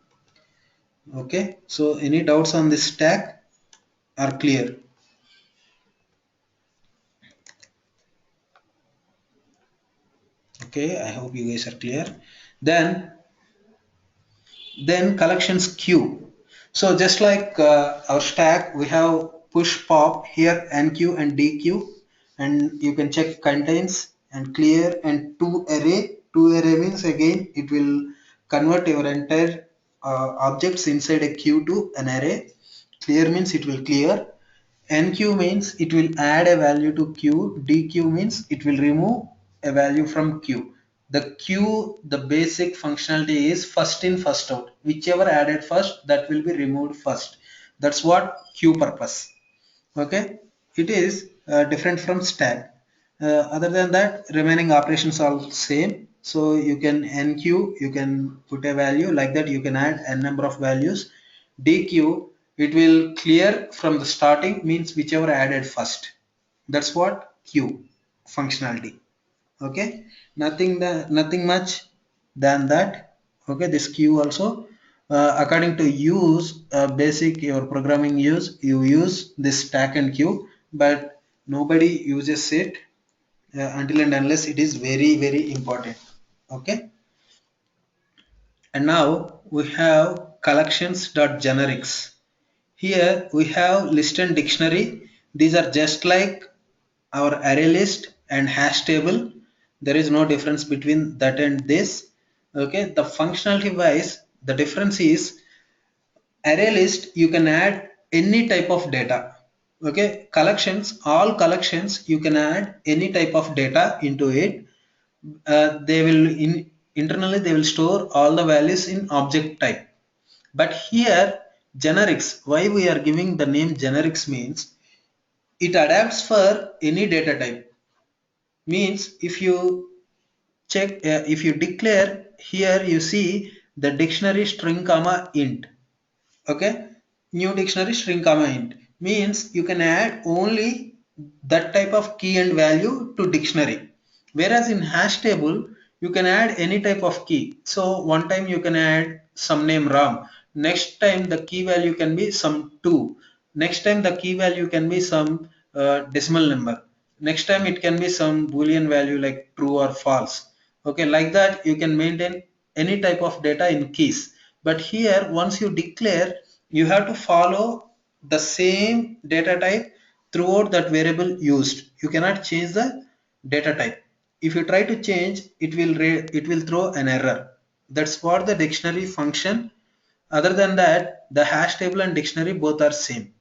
Okay. So any doubts on this stack are clear. Okay, I hope you guys are clear. Then collections queue. So just like our stack, we have push pop here, nq and dq, and you can check contains and clear and to array. To array means again it will convert your entire objects inside a queue to an array. Clear means it will clear. NQ means it will add a value to queue. DQ means it will remove a value from queue. The queue, the basic functionality is first in, first out. Whichever added first, that will be removed first. That's what queue purpose. Okay, it is different from stack. Other than that, remaining operations are same. So you can NQ, you can put a value like that. You can add n number of values. DQ, it will clear from the starting, means whichever added first. That's what queue functionality. Okay, nothing much than that. Okay, this queue also according to use basic your programming use, you use this stack and queue, but nobody uses it until and unless it is very important. Okay, and now we have collections.generics. Here we have list and dictionary. These are just like our array list and hash table. There is no difference between that and this. Okay, the functionality wise, the difference is array list you can add any type of data. Okay, collections, all collections you can add any type of data into it. They will internally they will store all the values in object type. But here generics, why we are giving the name generics means it adapts for any data type. Means if you declare here, you see the dictionary string comma int. Okay, new dictionary string comma int means you can add only that type of key and value to dictionary, whereas in hash table you can add any type of key. So one time you can add some name Ram, next time the key value can be some 2, next time the key value can be some decimal number, next time it can be some boolean value like true or false. Okay, like that you can maintain any type of data in keys. But here once you declare, you have to follow the same data type throughout that variable used. You cannot change the data type. If you try to change, it will throw an error. That's what the dictionary function. Other than that, the hash table and dictionary both are same.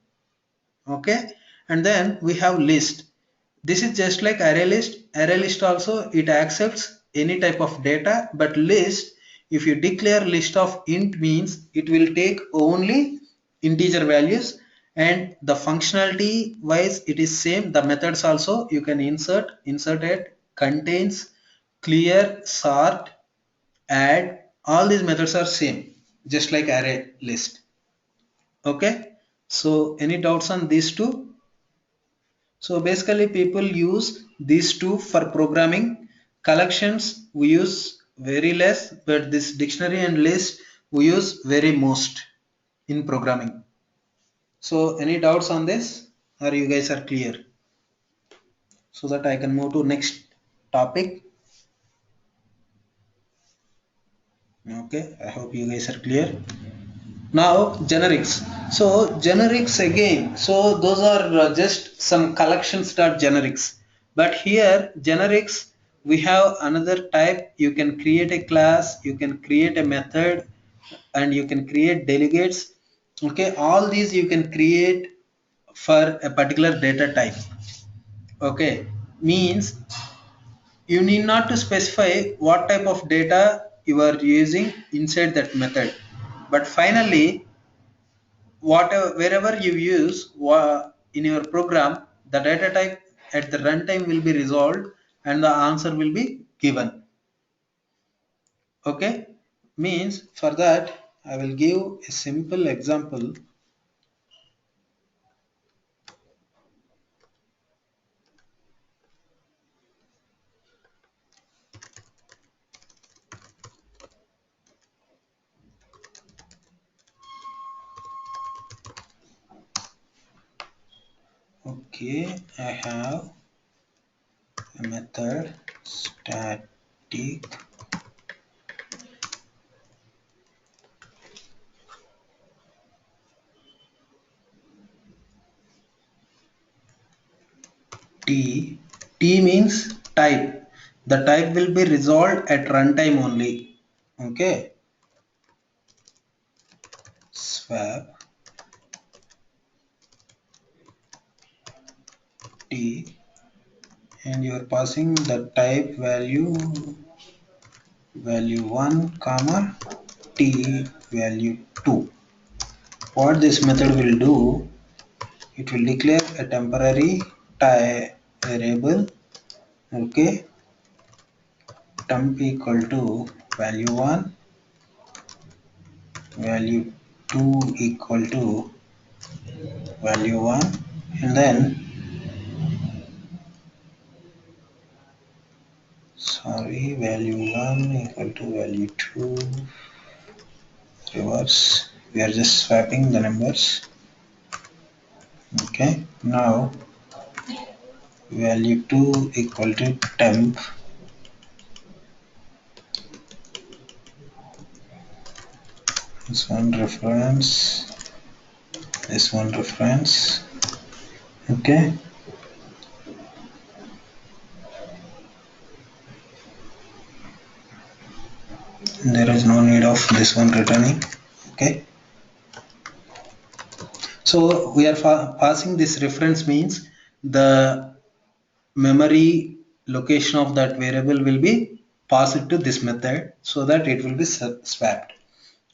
Okay, and then we have list. This is just like array list. Array list also it accepts any type of data, but list, if you declare list of int means it will take only integer values. And the functionality wise it is same. The methods also you can insert it, contains, clear, sort, add, all these methods are same, just like array list. Okay, so any doubts on these two? So basically people use these two for programming. Collections we use very less, but this dictionary and list we use very most in programming. So any doubts on this, or you guys are clear? So that I can move to next topic. Okay, I hope you guys are clear. Now generics. So generics again, so those are just some collections dot generics. But here generics we have another type. You can create a class, you can create a method, and you can create delegates. Okay, all these you can create for a particular data type. Okay, means you need not to specify what type of data you are using inside that method. But finally whatever wherever you use in your program, the data type at the runtime will be resolved and the answer will be given. Okay, means for that I will give a simple example. Okay, I have a method static t. T means type. The type will be resolved at runtime only. Okay, swap t, and you are passing the type value 1 comma t value 2. What this method will do, it will declare a temporary type variable, okay, temp equal to value 1, value 2 equal to value 1, and then value 1 equal to value 2, reverse, we are just swapping the numbers. Okay, now value 2 equal to temp, this one reference, this one reference. Okay, there is no need of this one returning. Okay, so we are passing this reference means the memory location of that variable will be passed to this method so that it will be swapped.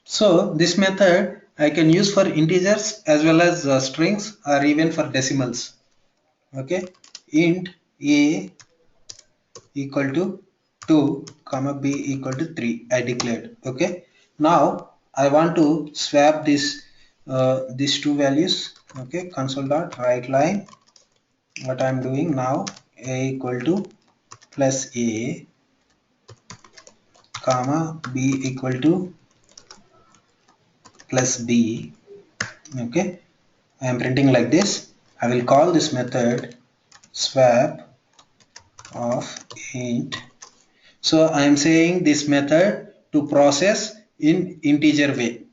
So this method I can use for integers as well as strings or even for decimals. Okay, int a equal to 2 comma b equal to 3 I declared. Okay, now I want to swap this these two values. Okay, console dot write line, what I am doing now, a equal to plus a comma b equal to plus b. Okay, I am printing like this. I will call this method swap of int. So I am saying this method to process in integer way.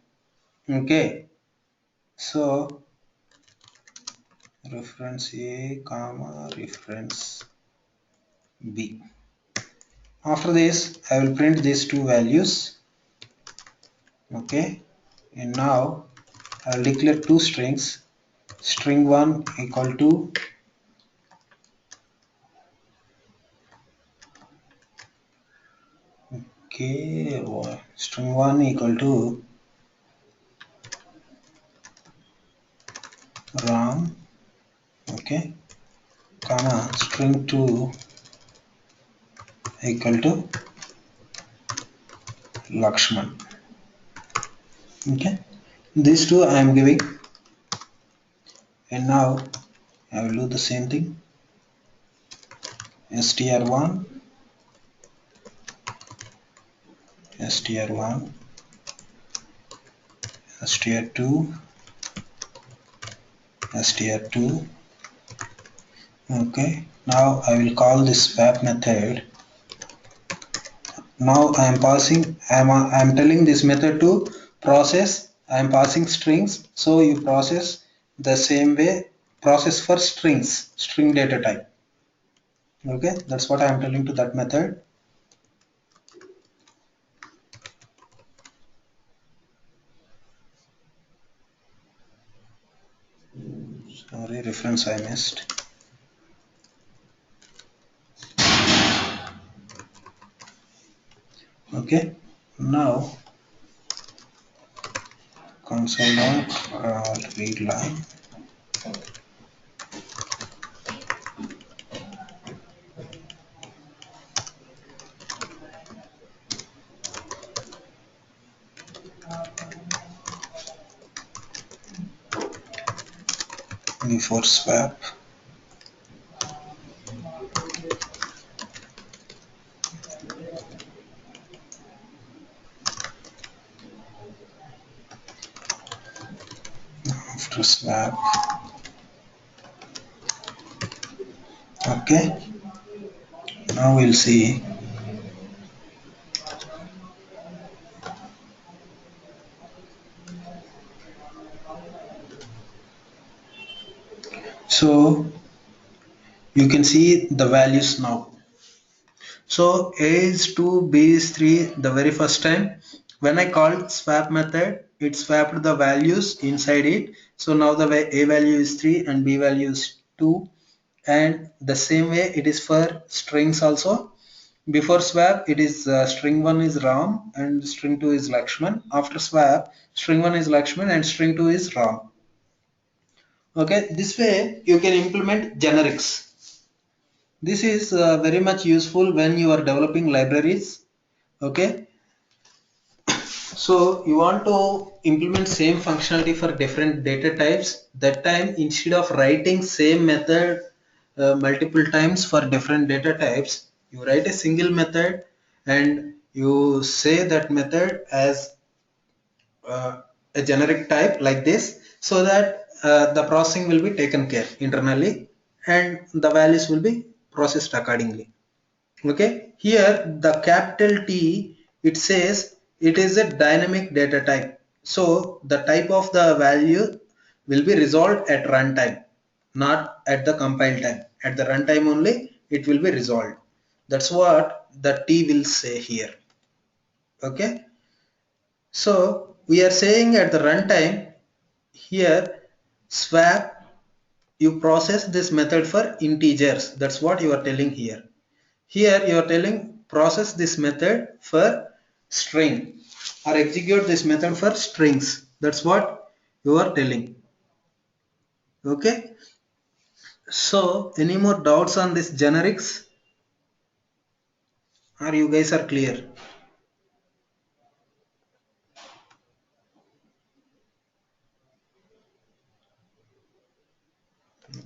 Okay, so reference a comma reference b. After this I will print these two values. Okay, and now I will declare two strings, string 1 equal to string 1 equal to Ram, okay, comma string 2 equal to Lakshman. Okay, these two I am giving, and now I will do the same thing, str1 str1 str2 str2. Okay, now I will call this swap method. Now I am passing, I am telling this method to process. I am passing strings, so you process the same way, process for strings, string data type. Okay, that's what I am telling to that method. Sorry, reference I missed. Okay, now console dot read line, before swap after swap. Okay, now we'll see. So you can see the values now. So A is 2, B is 3 the very first time. When I called swap method, it swapped the values inside it. So now the A value is 3 and B value is 2, and the same way it is for strings also. Before swap, it is string 1 is Ram and string 2 is Lakshman. After swap, string 1 is Lakshman and string 2 is Ram. Okay, this way you can implement generics. This is very much useful when you are developing libraries. Okay, so you want to implement same functionality for different data types. That time, instead of writing same method multiple times for different data types, you write a single method and you say that method as a generic type like this, so that the processing will be taken care internally and the values will be processed accordingly. Okay, here the capital T, it says it is a dynamic data type. So the type of the value will be resolved at runtime, not at the compile time. At the runtime only it will be resolved. That's what the T will say here. Okay, so we are saying at the runtime here swap, you process this method for integers. That's what you are telling here. Here you are telling process this method for string or execute this method for strings. That's what you are telling. Okay. So any more doubts on this generics? Or you guys are clear?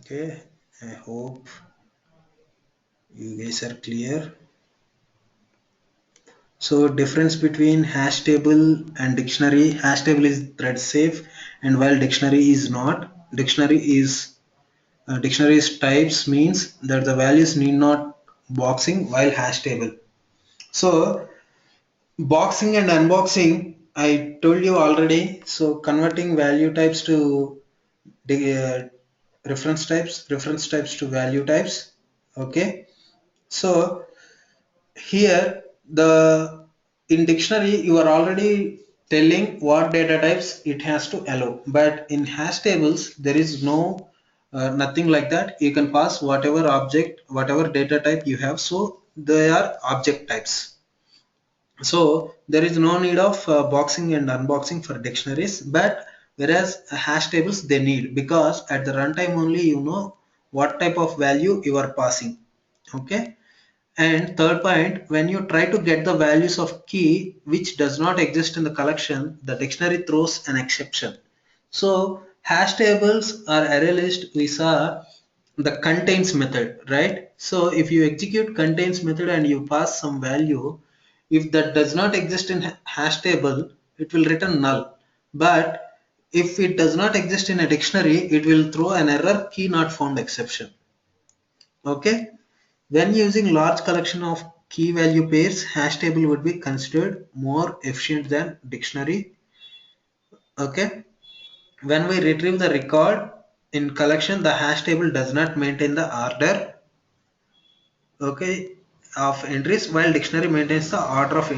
Okay. I hope you guys are clear. So difference between hash table and dictionary. Hash table is thread safe, and while dictionary is not. Dictionary's types means that the values need not boxing, while hash table. So boxing and unboxing, I told you already. So converting value types to the reference types to value types. Okay. So here the in dictionary you are already telling what data types it has to allow, but in hash tables there is no nothing like that. You can pass whatever object, whatever data type you have, so they are object types. So there is no need of boxing and unboxing for dictionaries, but whereas hash tables they need, because at the runtime only you know what type of value you are passing. Okay. And third point, when you try to get the values of key which does not exist in the collection, the dictionary throws an exception. So hash tables or array list, we saw the contains method, right? So if you execute contains method and you pass some value, if that does not exist in hash table, it will return null. But if it does not exist in a dictionary, it will throw an error key not found exception. Okay. When using large collection of key value pairs, hash table would be considered more efficient than dictionary. Okay. When we retrieve the record in collection, the hash table does not maintain the order, okay, of entries, while dictionary maintains the order of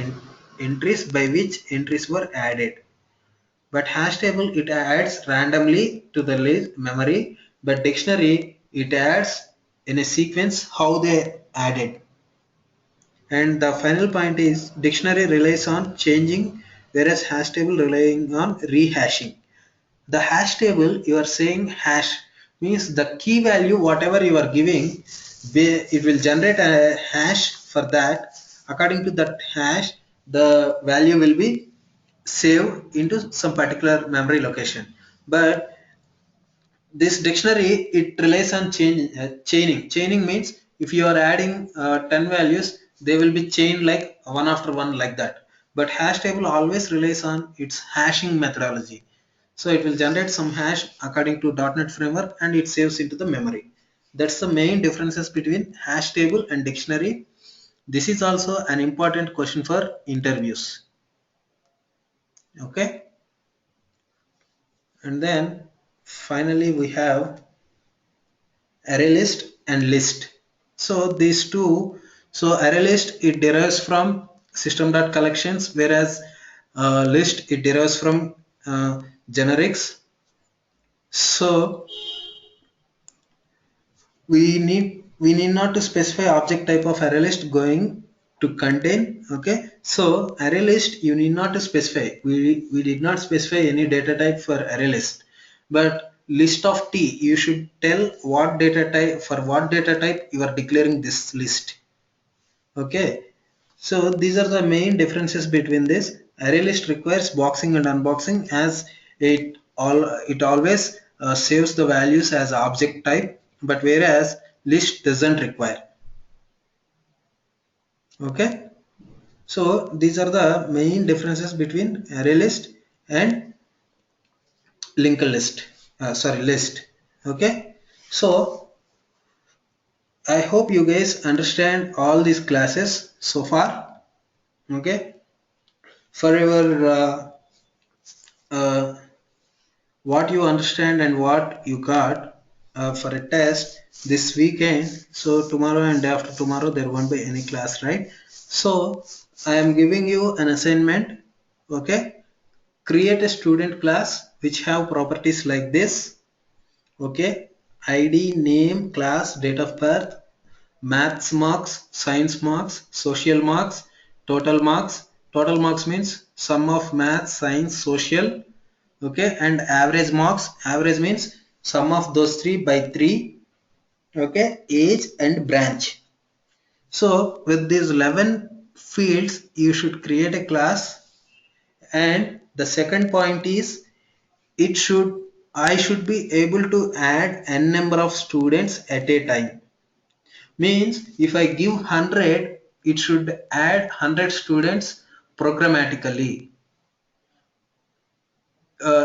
entries by which entries were added. But hash table it adds randomly to the list memory, but dictionary it adds in a sequence how they added. And the final point is dictionary relies on changing, whereas hash table relying on rehashing. The hash table, you are saying hash means the key value whatever you are giving, it will generate a hash for that. According to that hash, the value will be saved into some particular memory location. But this dictionary it relies on chaining means if you are adding 10 values, they will be chained like one after one like that. But hash table always relies on its hashing methodology, so it will generate some hash according to .NET framework and it saves into the memory. That's the main differences between hash table and dictionary. This is also an important question for interviews. Okay. And then finally we have array list and list. So these two, so array list it derives from system.collections, whereas list it derives from generics. So we need not to specify object type of array list going to contain. Okay, so array list you need not to specify. We did not specify any data type for array list, but list of t you should tell what data type, for what data type you are declaring this list. Okay, so these are the main differences between this. Array list requires boxing and unboxing, as it always saves the values as object type, but whereas list doesn't require. Okay, so these are the main differences between array list and linked list. Sorry, list. Okay, so I hope you guys understand all these classes so far. Okay, for your uh, what you understand and what you got for a test this weekend. So tomorrow and after tomorrow there won't be any class, right? So I am giving you an assignment. Okay, create a student class which have properties like this. Okay, id, name, class, date of birth, maths marks, science marks, social marks, total marks. Total marks means sum of maths, science, social. Okay, and average marks, average means sum of those three by 3. Okay, age and branch. So with these 11 fields you should create a class, and the second point is it should I should be able to add n number of students at a time. Means if I give 100, it should add 100 students programmatically.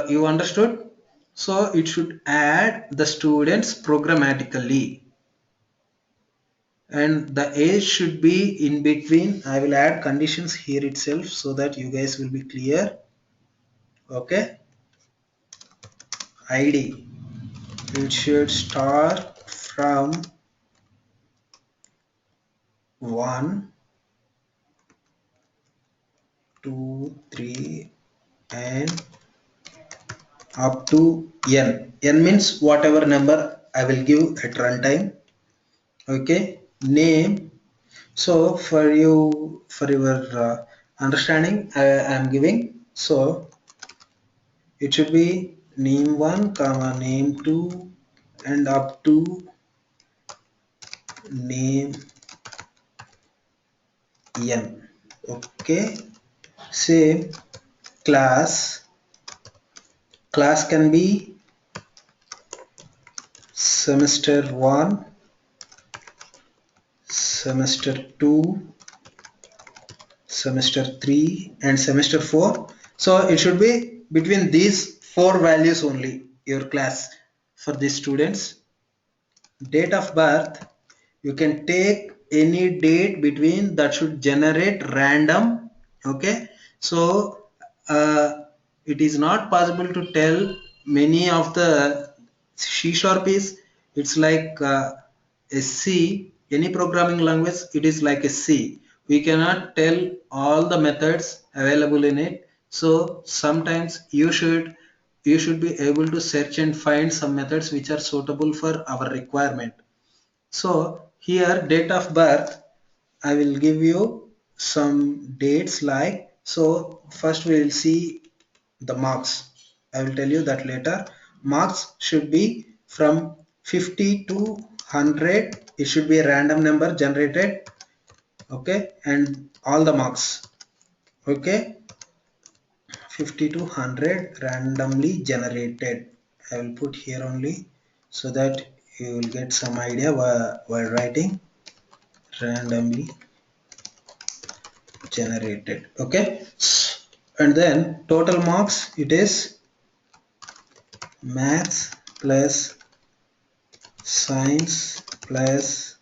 You understood? So it should add the students programmatically, and the age should be in between. I will add conditions here itself so that you guys will be clear. Okay, id it should start from 1, 2, 3 and up to n. N means whatever number I will give at runtime. Okay, name. So for your understanding, I am giving. So it should be name1 comma name2 and up to name n. Okay, same. Class can be semester 1, semester 2, semester 3 and semester 4. So it should be between these 4 values only, your class for these students. Date of birth, you can take any date between that should generate random. Okay, so it is not possible to tell many of the C# is, it's like a C, any programming language it is like a C. We cannot tell all the methods available in it, so sometimes you should be able to search and find some methods which are suitable for our requirement. So here date of birth, I will give you some dates like, so first we will see the marks. I will tell you that later. Marks should be from 50 to 100. It should be a random number generated. Okay, and all the marks. Okay, 50 to 100 randomly generated. I will put here only so that you will get some idea while writing. Randomly generated. Okay, and then total marks, it is maths plus science plus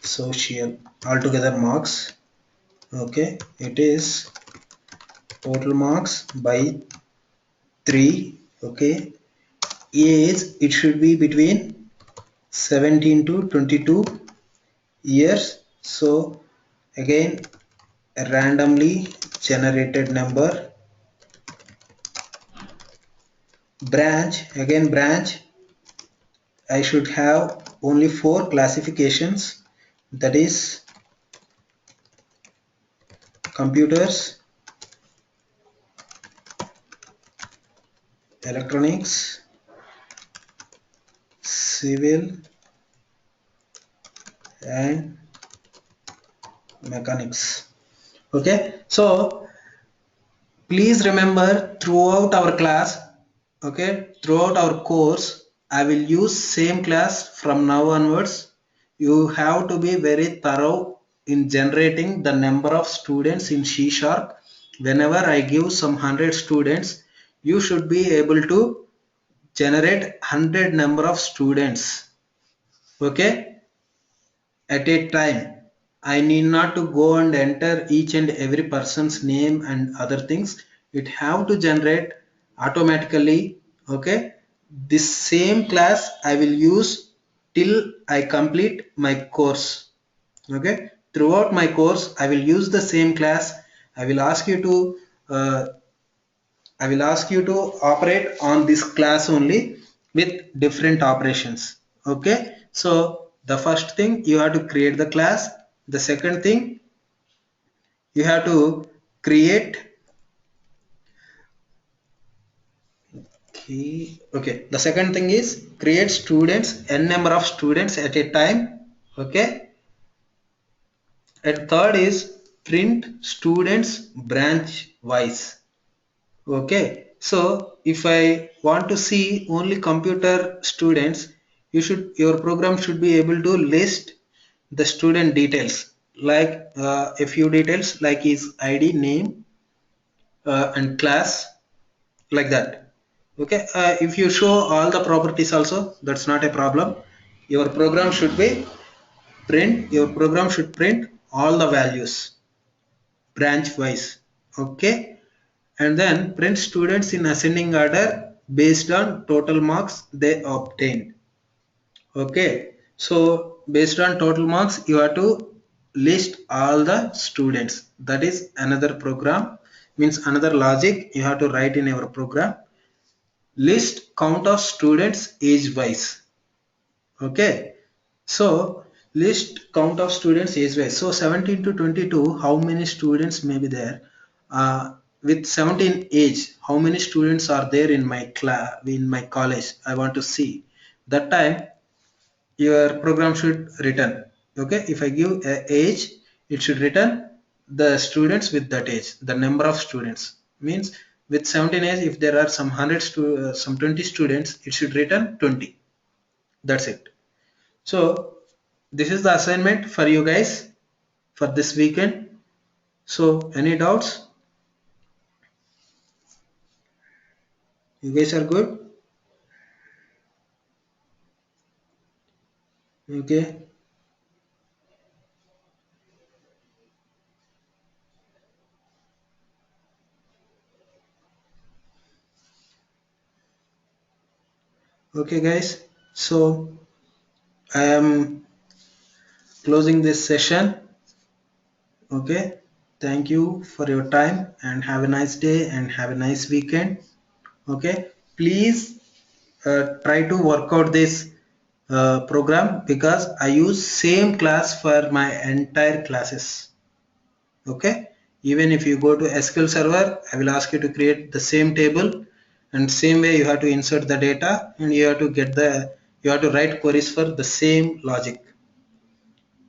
social, altogether marks. Okay, it is total marks by 3. Okay, age, it should be between 17 to 22 years. So again, a randomly generated number branch, I should have only 4 classifications, that is computers, electronics, civil and mechanics. Okay, so please remember throughout our class, okay, throughout our course, I will use same class from now onwards. You have to be very thorough in generating the number of students in C Sharp. Whenever I give some 100 students, you should be able to generate 100 number of students, okay, at a time. I need not to go and enter each and every person's name and other things. It have to generate automatically. Okay, this same class I will use till I complete my course. Okay, throughout my course I will use the same class. I will ask you to uh, I will ask you to operate on this class only with different operations. Okay, so the first thing you have to create the class. The second thing you have to create key. Okay, the second thing is create students, n number of students at a time. Okay, and third is print students branch wise. Okay, so if I want to see only computer students, your program should be able to list the student details, like a few details like his id, name, and class, like that. Okay, if you show all the properties also, that's not a problem. Your program should be your program should print all the values branch wise. Okay, and then print students in ascending order based on total marks they obtained. Okay, so based on total marks you have to list all the students. That is another program, means another logic you have to write in your program. List count of students age wise. Okay, so list count of students age wise. So 17 to 22, how many students may be there? With 17 age, how many students are there in my class, in my college? I want to see. That time your program should return. Okay, if I give a age, it should return the students with that age, the number of students. Means with 17 age, if there are some 100 some 20 students, it should return 20. That's it. So this is the assignment for you guys for this weekend. So any doubts? You guys are good? Okay. Okay guys. So I am closing this session. Okay. Thank you for your time and have a nice day and have a nice weekend. Okay. Please try to work out this program because I use same class for my entire classes. Okay, even if you go to SQL server, I will ask you to create the same table, and same way you have to insert the data and you have to you have to write queries for the same logic.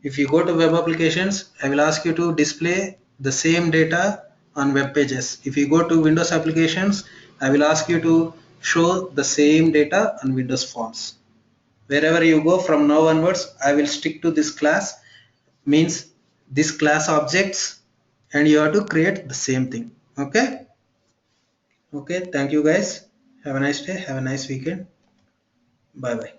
If you go to web applications, I will ask you to display the same data on web pages. If you go to Windows applications, I will ask you to show the same data on Windows Forms. Wherever you go from now onwards, I will stick to this class, means this class objects, and you have to create the same thing. Okay, okay, thank you guys. Have a nice day, have a nice weekend. Bye bye.